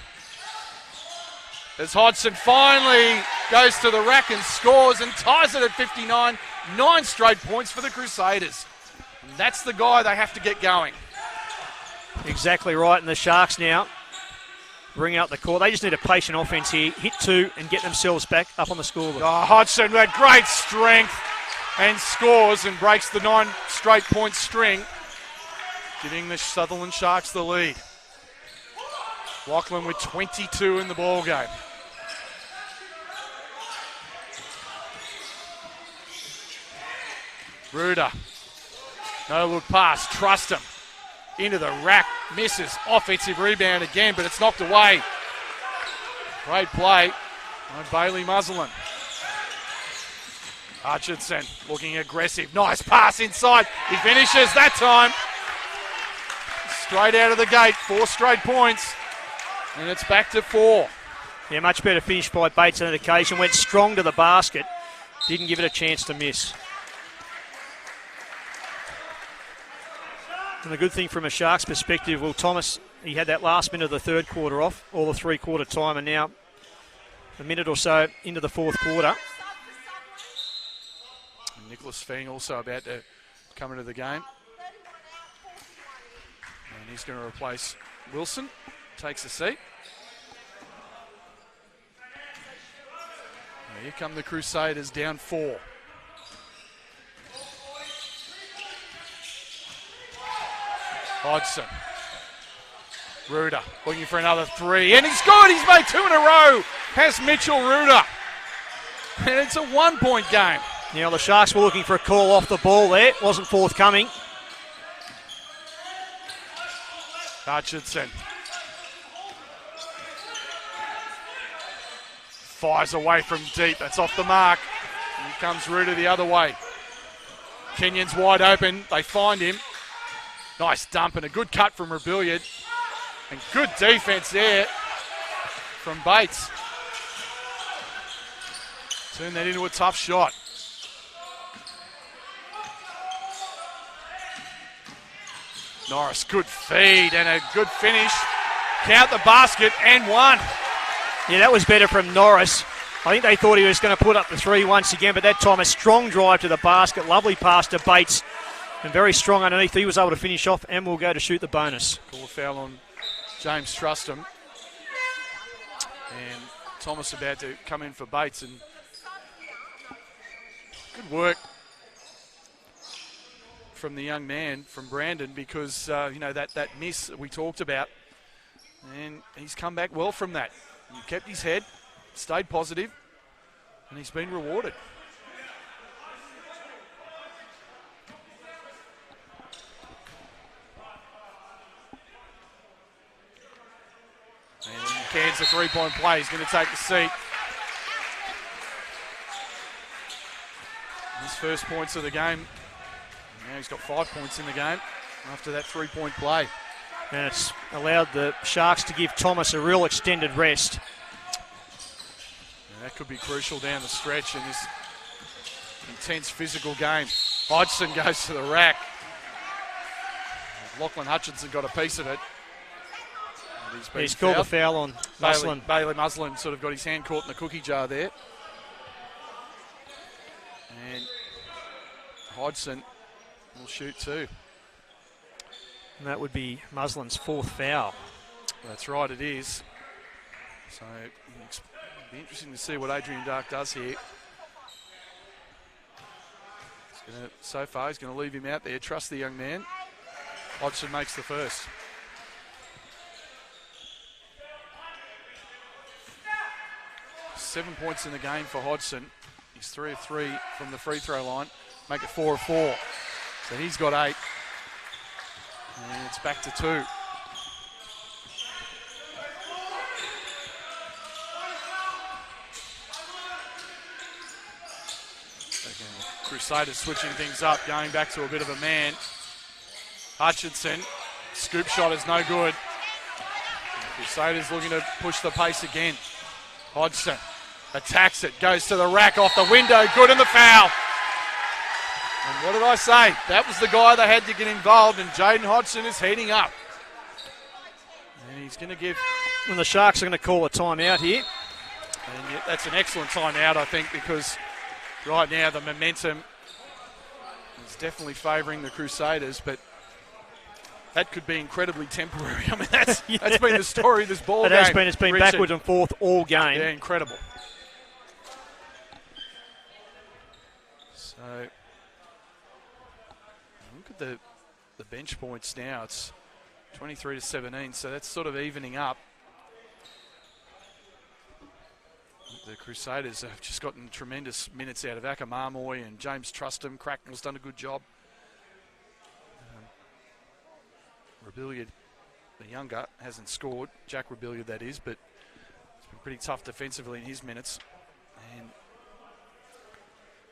As Hodgson finally goes to the rack and scores and ties it at 59. 9 straight points for the Crusaders. And that's the guy they have to get going. Exactly right, and the Sharks now bring out the court. They just need a patient offense here. Hit 2 and get themselves back up on the scoreboard. Oh, Hodgson with great strength and scores and breaks the 9 straight point string, giving the Sutherland Sharks the lead. Lachlan with 22 in the ball game. Ruder, no look pass, trust him. Into the rack, misses, offensive rebound again, but it's knocked away. Great play by Bailey Muslin. Hutchinson looking aggressive, nice pass inside. He finishes that time. Straight out of the gate, 4 straight points, and it's back to 4. Yeah, much better finish by Bates on that occasion. Went strong to the basket, didn't give it a chance to miss. And the good thing from a Sharks perspective, Will Thomas, he had that last minute of the third quarter off, all the 3-quarter time, and now a minute or so into the fourth quarter. And Nicholas Feng also about to come into the game. And he's going to replace Wilson. Takes a seat. Now here come the Crusaders down 4. Hodgson. Ruder looking for another 3. And he's good. He's made 2 in a row. Has Mitchell Ruder. And it's a 1-point game. Now the Sharks were looking for a call off the ball there. Wasn't forthcoming. Hutchinson. Fires away from deep. That's off the mark. Here comes Ruder the other way. Kenyon's wide open. They find him. Nice dump and a good cut from Rebellion. And good defense there from Bates. Turn that into a tough shot. Norris, good feed and a good finish. Count the basket and 1. Yeah, that was better from Norris. I think they thought he was going to put up the 3 once again, but that time a strong drive to the basket. Lovely pass to Bates. And very strong underneath. He was able to finish off and will go to shoot the bonus. Call a foul on James Trustham. And Thomas about to come in for Bates. And good work from the young man, from Brandon, because, that miss that we talked about. And he's come back well from that. He kept his head, stayed positive, and he's been rewarded. And Cairns a 3-point play. He's going to take the seat. His first points of the game. Now he's got 5 points in the game after that 3-point play. And it's allowed the Sharks to give Thomas a real extended rest. And that could be crucial down the stretch in this intense physical game. Hodgson goes to the rack. Lachlan Hutchinson got a piece of it. He's called a foul on Muslin. Bailey Muslin sort of got his hand caught in the cookie jar there. And Hodgson will shoot too. And that would be Muslin's 4th foul. That's right, it is. So it'll be interesting to see what Adrian Dark does here. So far, he's going to leave him out there. Trust the young man. Hodgson makes the first. Seven points in the game for Hodgson. He's 3 of 3 from the free throw line. Make it 4 of 4. So he's got 8. And it's back to 2. Crusaders switching things up, going back to a bit of a man. Hutchinson, scoop shot is no good. Crusaders looking to push the pace again. Hodgson attacks it, goes to the rack, off the window, good in the foul. And what did I say? That was the guy that had to get involved, and Jaden Hodgson is heating up. And he's going to give... And the Sharks are going to call a timeout here. And yeah, that's an excellent timeout, I think, because right now the momentum is definitely favouring the Crusaders, but that could be incredibly temporary. I mean, that's been the story of this ball game. It's been Richard. backwards and forth all game. Yeah, incredible. So, look at the bench points now. It's 23-17, so that's sort of evening up. The Crusaders have just gotten tremendous minutes out of Akamarmoy and James Trustham. Cracknell's done a good job. Rebellion, the younger, hasn't scored. Jack Rebellion, that is, but it's been pretty tough defensively in his minutes. And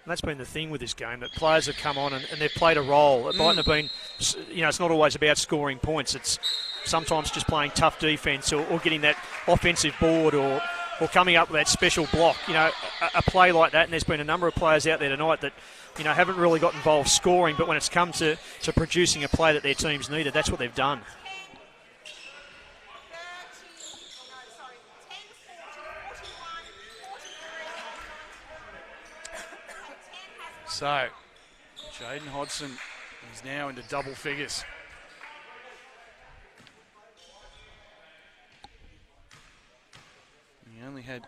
that's been the thing with this game, that players have come on and they've played a role. It mightn't have been, it's not always about scoring points. It's sometimes just playing tough defence or getting that offensive board or coming up with that special block. A play like that, and there's been a number of players out there tonight that haven't really got involved scoring, but when it's come to producing a play that their teams needed, that's what they've done. so, Jaden Hodgson is now into double figures. He only had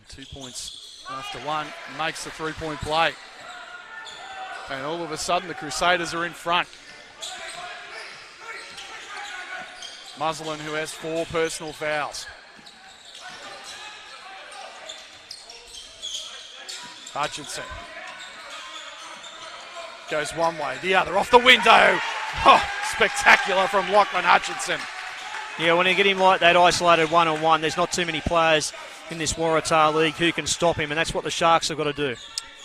2 points after one, makes the three-point play. And all of a sudden, the Crusaders are in front. Muslin, who has 4 personal fouls. Hutchinson goes one way, the other, off the window. Oh, spectacular from Lachlan Hutchinson. Yeah, when you get him like that isolated one-on-one, there's not too many players in this Waratah League who can stop him, and that's what the Sharks have got to do.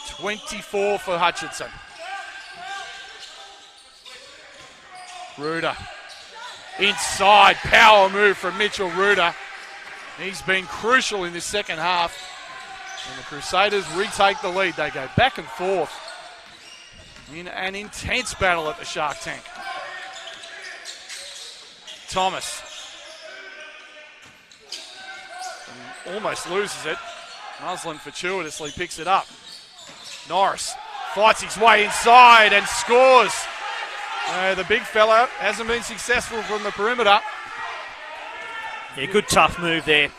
24 for Hutchinson. Ruder. Inside, power move from Mitchell Ruder. He's been crucial in this second half. And the Crusaders retake the lead. They go back and forth in an intense battle at the Shark Tank. Thomas. And almost loses it. Muslin fortuitously picks it up. Norris fights his way inside and scores. The big fella hasn't been successful from the perimeter. Yeah, good tough move there.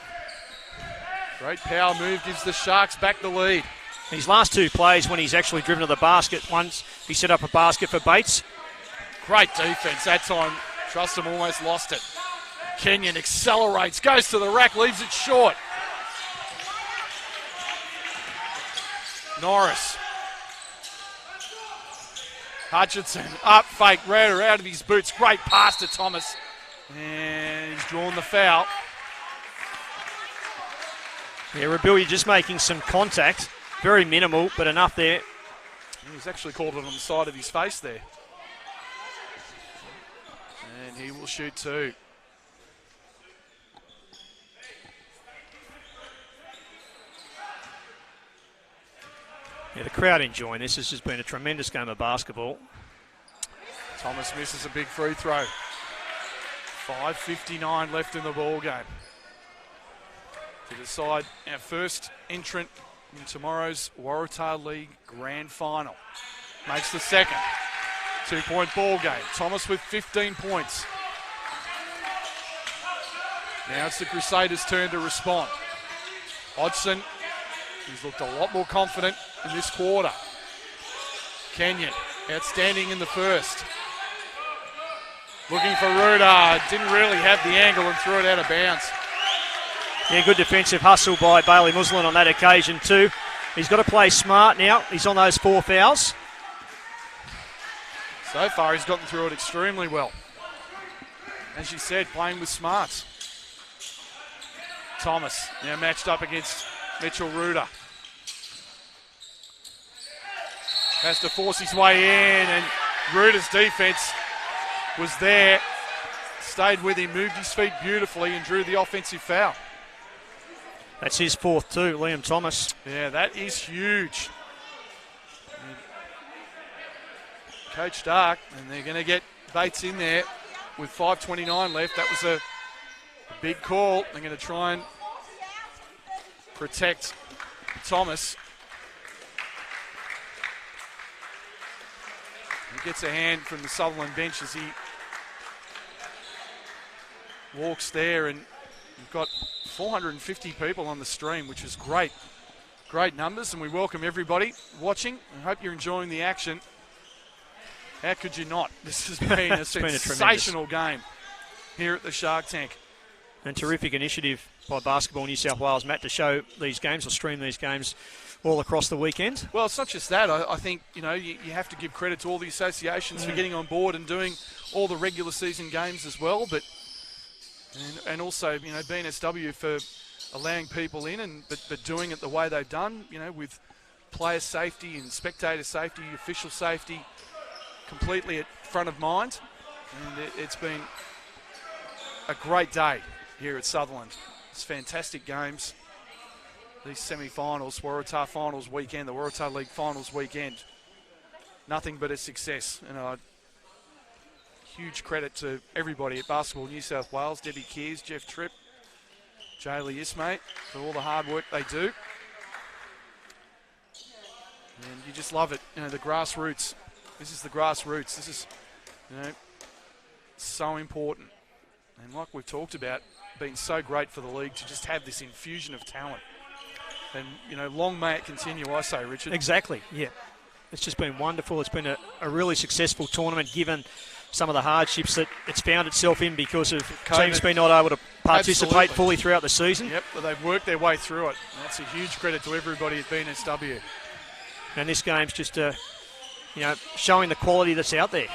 Great power move gives the Sharks back the lead. These last 2 plays when he's actually driven to the basket, once he set up a basket for Bates. Great defense that time. Trustham almost lost it. Kenyon accelerates, goes to the rack, leaves it short. Norris. Hutchinson, up, fake, Raider out of his boots. Great pass to Thomas. And he's drawn the foul. Yeah, Rebellion just making some contact. Very minimal, but enough there. He's actually called it on the side of his face there. And he will shoot 2. Yeah, the crowd enjoying this. This has been a tremendous game of basketball. Thomas misses a big free throw. 5:59 left in the ball game to decide our first entrant in tomorrow's Waratah League Grand Final. Makes the second. 2-point ball game. Thomas with 15 points. Now it's the Crusaders' turn to respond. Hodgson, he's looked a lot more confident in this quarter. Kenyon, outstanding in the first. Looking for Ruda, didn't really have the angle and threw it out of bounds. Yeah, good defensive hustle by Bailey Muslin on that occasion too. He's got to play smart now. He's on those 4 fouls. So far he's gotten through it extremely well. As you said, playing with smarts. Thomas now matched up against Mitchell Ruda. Has to force his way in, and Ruda's defense was there, stayed with him, moved his feet beautifully and drew the offensive foul. That's his 4th too, Liam Thomas. Yeah, that is huge. And Coach Dark, and they're going to get Bates in there with 5:29 left. That was a big call. They're going to try and protect Thomas. He gets a hand from the Sutherland bench as he walks there, and you've got 450 people on the stream, which is great. Great numbers, and we welcome everybody watching. I hope you're enjoying the action. How could you not? This has been a sensational game here at the Shark Tank. And terrific initiative by Basketball New South Wales, Matt, to show these games or stream these games all across the weekend. Well, it's not just that. I think, you have to give credit to all the associations for getting on board and doing all the regular season games as well, but and also, BNSW for allowing people in but doing it the way they've done, with player safety and spectator safety, official safety, completely at front of mind. And it's been a great day here at Sutherland. It's fantastic games. These semi-finals, Waratah Finals weekend, the Waratah League Finals weekend, nothing but a success. And huge credit to everybody at Basketball New South Wales, Debbie Kears, Jeff Tripp, Jaylee Ismay, for all the hard work they do. And you just love it, the grassroots. This is the grassroots. This is, so important. And like we've talked about, been so great for the league to just have this infusion of talent. And, long may it continue, I say, Richard. Exactly, yeah. It's just been wonderful. It's been a really successful tournament, given some of the hardships that it's found itself in because of COVID. Teams being not able to participate fully throughout the season. Yep, but they've worked their way through it. And that's a huge credit to everybody at BNSW. And this game's just, showing the quality that's out there.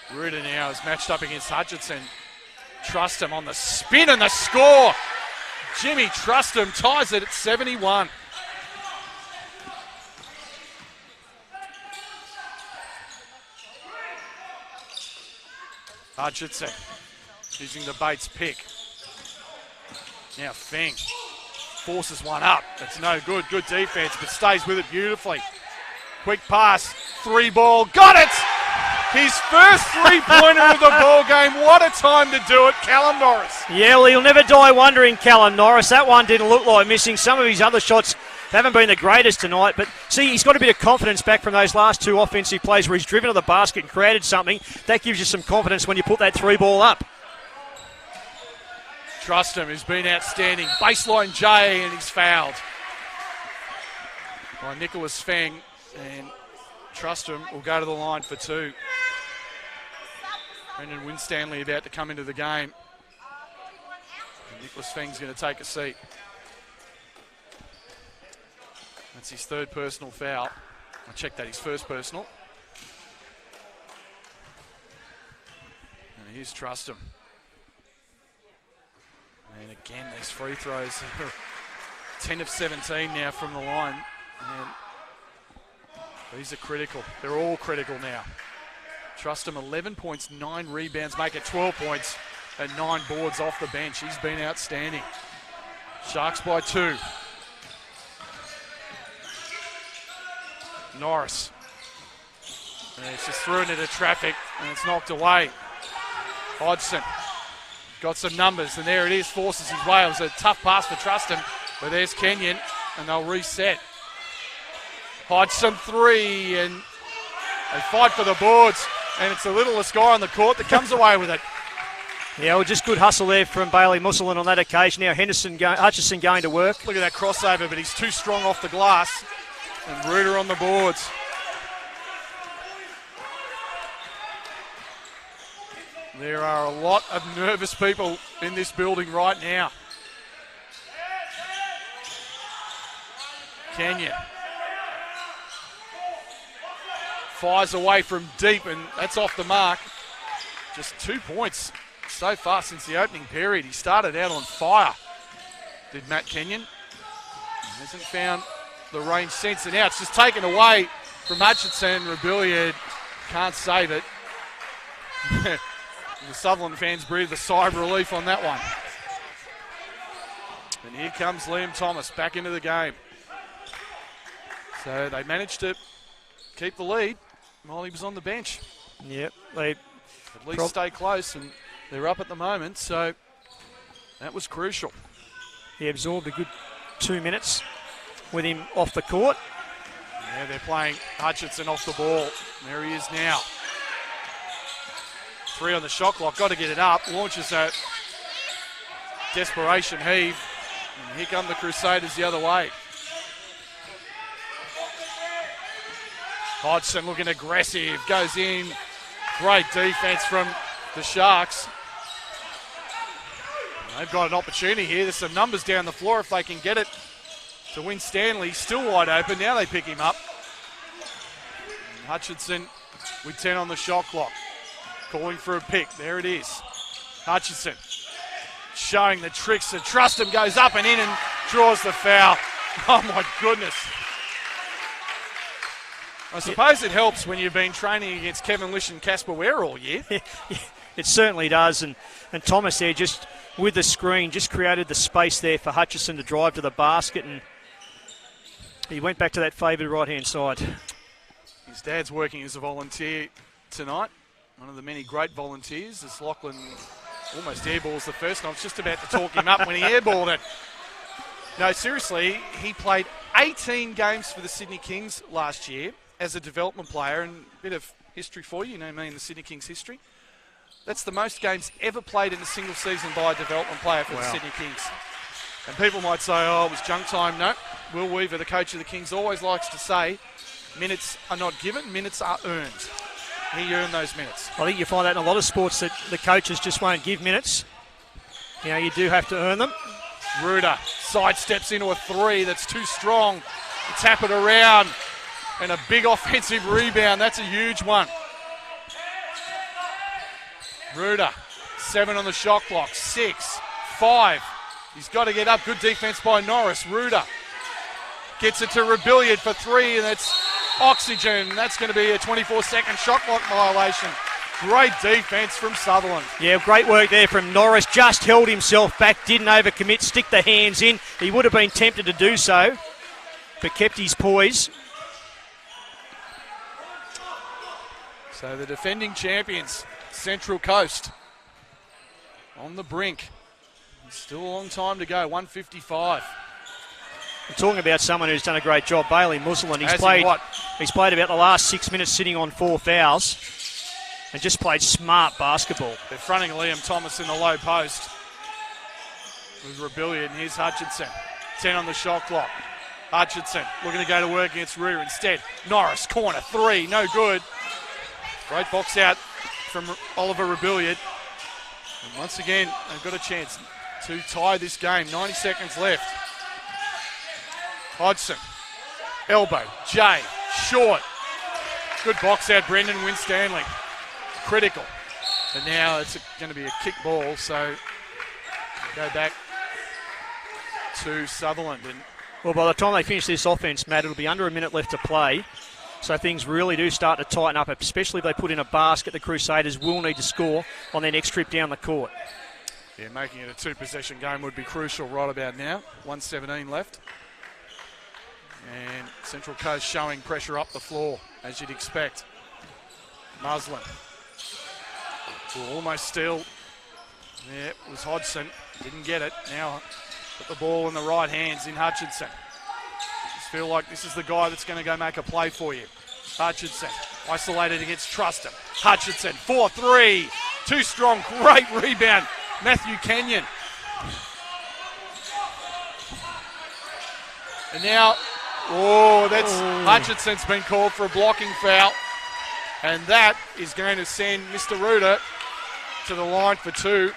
Ruda now is matched up against Hutchinson. Trustham on the spin and the score. Jimmy Trustham ties it at 71. Hutchinson using the Bates pick. Now Feng forces one up. That's no good. Good defense, but stays with it beautifully. Quick pass. 3-ball. Got it! His first 3-pointer of the ball game. What a time to do it, Callum Norris. Yeah, well, he'll never die wondering, Callum Norris. That one didn't look like missing. Some of his other shots haven't been the greatest tonight, but see, he's got a bit of confidence back from those last 2 offensive plays where he's driven to the basket and created something. That gives you some confidence when you put that 3-ball up. Trustham, who's been outstanding. Baseline J, and he's fouled by Nicholas Feng, and Trustham will go to the line for 2. Brendan Winstanley about to come into the game. And Nicholas Feng's going to take a seat. That's his 3rd personal foul. I checked that, his 1st personal. And here's Trustham. And again, these free throws. 10 of 17 now from the line. And these are critical. They're all critical now. Trustham 11 points, 9 rebounds, make it 12 points and 9 boards off the bench. He's been outstanding. Sharks by 2. Norris. And it's just thrown into traffic and it's knocked away. Hodgson got some numbers and there it is, forces his way. It was a tough pass for Trustin, but there's Kenyon and they'll reset. Hodgson 3 and they fight for the boards and it's the littlest guy on the court that comes away with it. Yeah, well, just good hustle there from Bailey Musselin on that occasion. Now Hutchison going to work. Look at that crossover, but he's too strong off the glass. And Reuter on the boards. There are a lot of nervous people in this building right now. Kenyon fires away from deep, and that's off the mark. Just 2 points so far since the opening period. He started out on fire, did Matt Kenyon. He hasn't found the range since, and now it's just taken away from Hutchinson. Rebellion can't save it. The Sutherland fans breathed a sigh of relief on that one. And here comes Liam Thomas back into the game. So they managed to keep the lead while he was on the bench. Yep, they at least stay close, and they're up at the moment, so that was crucial. He absorbed a good 2 minutes with him off the court. Yeah, they're playing Hutchinson off the ball. There he is now. 3 on the shot clock, got to get it up. Launches a desperation heave. And here come the Crusaders the other way. Hodgson looking aggressive, goes in. Great defense from the Sharks. They've got an opportunity here. There's some numbers down the floor if they can get it to win Stanley. Still wide open. Now they pick him up. And Hutchinson with 10 on the shot clock. Calling for a pick. There it is. Hutchinson showing the tricks. And Trustin goes up and in and draws the foul. Oh my goodness. I suppose it helps when you've been training against Kevin Lish and Casper Ware all year. It certainly does. And Thomas there just with the screen just created the space there for Hutchison to drive to the basket, and he went back to that favoured right-hand side. His dad's working as a volunteer tonight. One of the many great volunteers as Lachlan almost airballs the first. And I was just about to talk him up when he airballed it. No, seriously, he played 18 games for the Sydney Kings last year as a development player, and a bit of history for you, know me in the Sydney Kings history. That's the most games ever played in a single season by a development player for the Sydney Kings. And people might say, oh, it was junk time. No, Will Weaver, the coach of the Kings, always likes to say, minutes are not given, minutes are earned. He earned those minutes. I think you find that in a lot of sports that the coaches just won't give minutes. You know, you do have to earn them. Reuter sidesteps into a 3 that's too strong. Tap it around. And a big offensive rebound. That's a huge one. Reuter, 7 on the shot clock. 6, 5. He's got to get up. Good defense by Norris. Reuter gets it to Rebellion for 3, and that's oxygen. That's going to be a 24-second shot clock violation. Great defense from Sutherland. Yeah, great work there from Norris. Just held himself back, didn't overcommit, stick the hands in. He would have been tempted to do so, but kept his poise. So the defending champions, Central Coast, on the brink. Still a long time to go, 1:55. I'm talking about someone who's done a great job, Bailey Musselin. He's played about the last 6 minutes sitting on 4 fouls and just played smart basketball. They're fronting Liam Thomas in the low post. With Rebellion, here's Hutchinson. 10 on the shot clock. Hutchinson looking to go to work against Reuter instead. Norris, corner, 3, no good. Great box out from Oliver Rebellion. And once again, they've got a chance to tie this game. 90 seconds left. Hodgson, elbow, Jay, short. Good box out, Brendan Winstanley. Critical. And now it's going to be a kick ball, so go back to Sutherland. And well, by the time they finish this offense, Matt, it'll be under a minute left to play. So things really do start to tighten up, especially if they put in a basket. The Crusaders will need to score on their next trip down the court. Yeah, making it a 2-possession game would be crucial right about now. 1:17 left. And Central Coast showing pressure up the floor, as you'd expect. Muslin will almost steal. Yeah, it was Hodgson. Didn't get it. Now put the ball in the right hands in Hutchinson. Just feel like this is the guy that's going to go make a play for you. Hutchinson, isolated against Trustham. Hutchinson, 4-3. Too strong, great rebound. Matthew Kenyon. And now, Hutchinson's been called for a blocking foul. And that is going to send Mr. Ruder to the line for 2.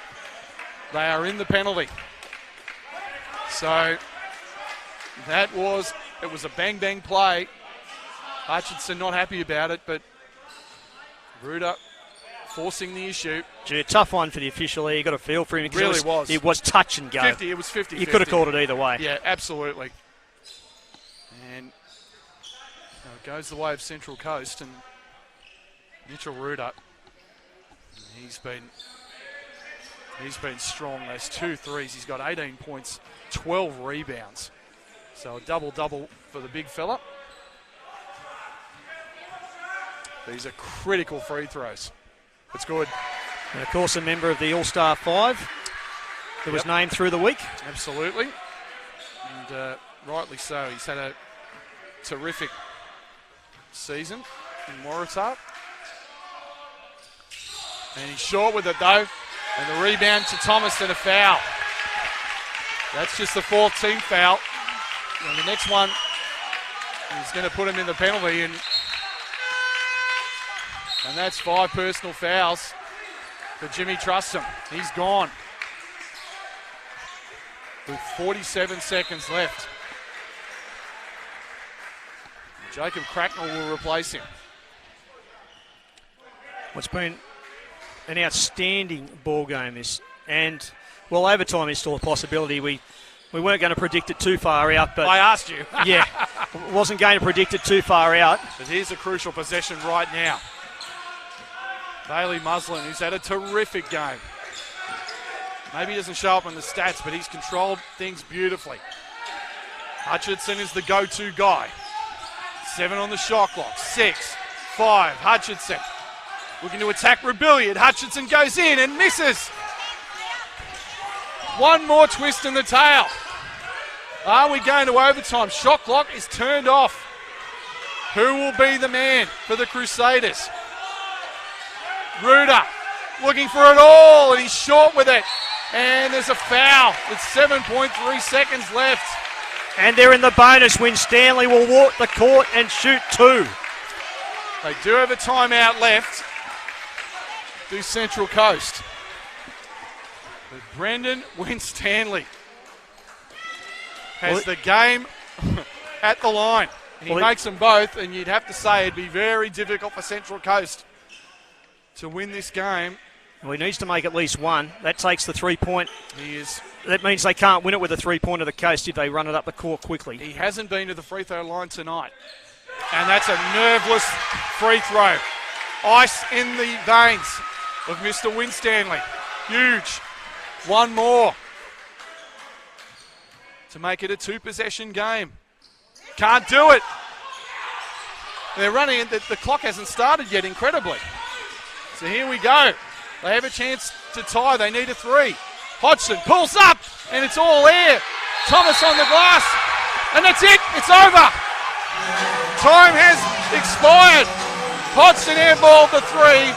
They are in the penalty. So it was a bang-bang play. Hutchinson not happy about it, but Ruder forcing the issue. Gee, a tough one for the official there. You got a feel for him. It really was. It was touch and go. It was 50-50. You could have called it either way. Yeah, absolutely. And it goes the way of Central Coast, and Mitchell Ruder, he's been strong. Those 2 threes. He's got 18 points, 12 rebounds. So a double-double for the big fella. These are critical free throws. It's good. And, of course, a member of the All-Star 5 that was named through the week. Absolutely. And rightly so. He's had a terrific season in Waratah. And he's short with it, though. And the rebound to Thomas and a foul. That's just the 4th team foul. And the next one is going to put him in the penalty. And that's 5 personal fouls for Jimmy Trustham. He's gone with 47 seconds left. Jacob Cracknell will replace him. What's been an outstanding ball game this, and well, overtime is still a possibility. We weren't going to predict it too far out, but I asked you. Yeah, wasn't going to predict it too far out. But here's a crucial possession right now. Bailey Muslin, who's had a terrific game. Maybe he doesn't show up in the stats, but he's controlled things beautifully. Hutchinson is the go-to guy. 7 on the shot clock. 6, 5. Hutchinson looking to attack Rebellion. Hutchinson goes in and misses. One more twist in the tail. Are we going to overtime? Shot clock is turned off. Who will be the man for the Crusaders? Ruder looking for it all, and he's short with it. And there's a foul with 7.3 seconds left. And they're in the bonus when Stanley will walk the court and shoot 2. They do have a timeout left. Do Central Coast. But Brendan Winstanley has the game at the line. He makes them both, and you'd have to say it'd be very difficult for Central Coast to win this game. Well, he needs to make at least one. That takes the 3-point. He is. That means they can't win it with a 3-point of the Coast if they run it up the court quickly. He hasn't been to the free throw line tonight. And that's a nerveless free throw. Ice in the veins of Mr. Winstanley. Huge. One more to make it a 2-possession game. Can't do it. They're running it. The clock hasn't started yet, incredibly. So here we go. They have a chance to tie. They need a 3. Hodgson pulls up, and it's all air. Thomas on the glass, and that's it. It's over. Time has expired. Hodgson airballed the 3,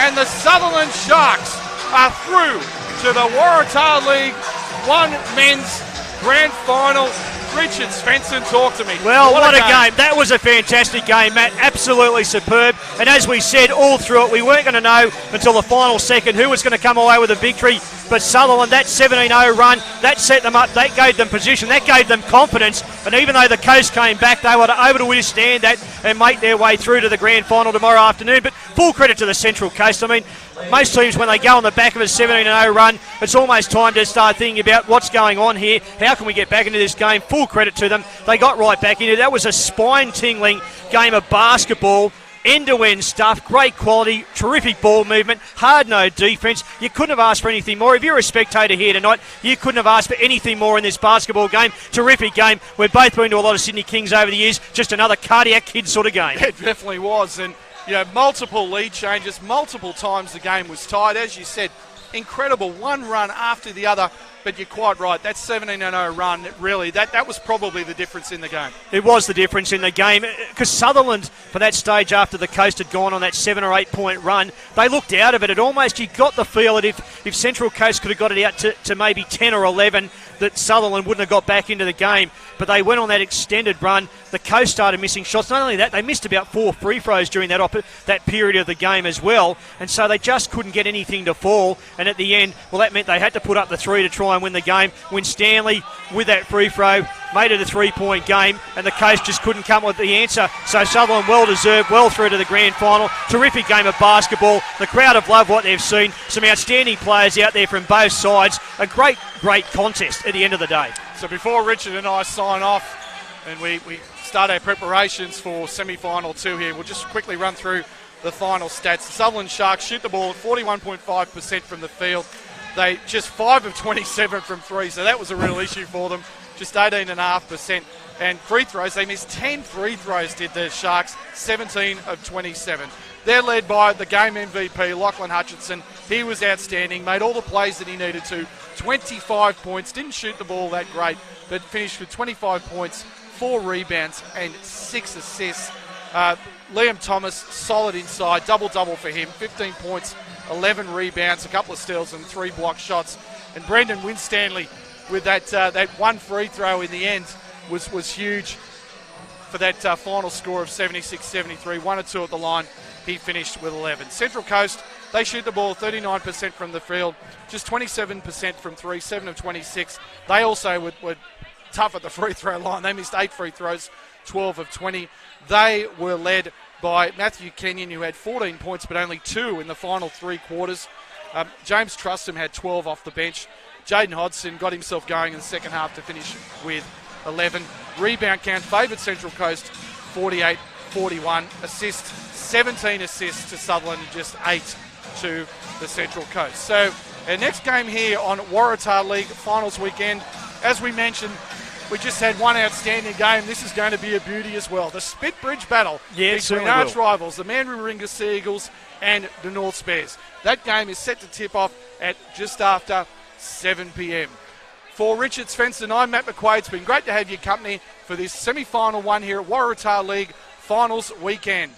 and the Sutherland Sharks are through to the Waratah League 1 men's grand final. Richard Svensson, talk to me. Well, what a game. That was a fantastic game, Matt. Absolutely superb. And as we said all through it, we weren't going to know until the final second who was going to come away with a victory. But Sutherland, that 17-0 run, that set them up, that gave them position, that gave them confidence. And even though the Coast came back, they were able to withstand that and make their way through to the grand final tomorrow afternoon. But full credit to the Central Coast. I mean, most teams, when they go on the back of a 17-0 run, it's almost time to start thinking about what's going on here. How can we get back into this game? Full credit to them. They got right back into it. That was a spine-tingling game of basketball. end-to-end stuff, great quality, terrific ball movement, hard-no defence. You couldn't have asked for anything more. If you're a spectator here tonight, you couldn't have asked for anything more in this basketball game. Terrific game. We've both been to a lot of Sydney Kings over the years. Just another cardiac kid sort of game. It definitely was. And, multiple lead changes, multiple times the game was tied. As you said, incredible. One run after the other. But you're quite right. That 17-0 run, really, that was probably the difference in the game. It was the difference in the game because Sutherland, for that stage after the Coast had gone on that 7 or 8 point run, they looked out of it. You got the feel that if Central Coast could have got it out to maybe 10 or 11, that Sutherland wouldn't have got back into the game. But they went on that extended run. The Coast started missing shots. Not only that, they missed about 4 free throws during that period of the game as well. And so they just couldn't get anything to fall. And at the end, well, that meant they had to put up the 3 to try and win the game. When Stanley, with that free throw, made it a 3-point game, and the Coast just couldn't come up with the answer. So Sutherland well-deserved, well through to the grand final. Terrific game of basketball. The crowd have loved what they've seen. Some outstanding players out there from both sides. A great, great contest at the end of the day. So before Richard and I sign off and we start our preparations for semi-final 2 here, we'll just quickly run through the final stats. The Sutherland Sharks shoot the ball at 41.5% from the field. They just 5 of 27 from 3, so that was a real issue for them. Just 18.5%. And free throws, they missed 10 free throws, did the Sharks, 17 of 27. They're led by the game MVP, Lachlan Hutchinson. He was outstanding, made all the plays that he needed to. 25 points, didn't shoot the ball that great, but finished with 25 points, 4 rebounds and 6 assists. Liam Thomas, solid inside, double-double for him, 15 points, 11 rebounds, a couple of steals and 3 block shots. And Brendan Winstanley with that one free throw in the end was huge for that final score of 76-73. 1 or 2 at the line, he finished with 11. Central Coast, they shoot the ball 39% from the field, just 27% from 3, 7 of 26. They also were tough at the free throw line. They missed 8 free throws, 12 of 20. They were led by Matthew Kenyon, who had 14 points but only 2 in the final 3 quarters. James Trustham had 12 off the bench. Jaden Hodson got himself going in the second half to finish with 11. Rebound count favoured Central Coast, 48-41. Assists, 17 assists to Sutherland and just 8 to the Central Coast. So our next game here on Waratah League Finals weekend, as we mentioned, we just had one outstanding game. This is going to be a beauty as well. The Spitbridge battle between arch rivals, the Mandaringa Sea Eagles and the North Spears. That game is set to tip off at just after 7 p.m. For Richard Svensson, I'm Matt McQuaid. It's been great to have your company for this semi-final one here at Waratah League Finals weekend.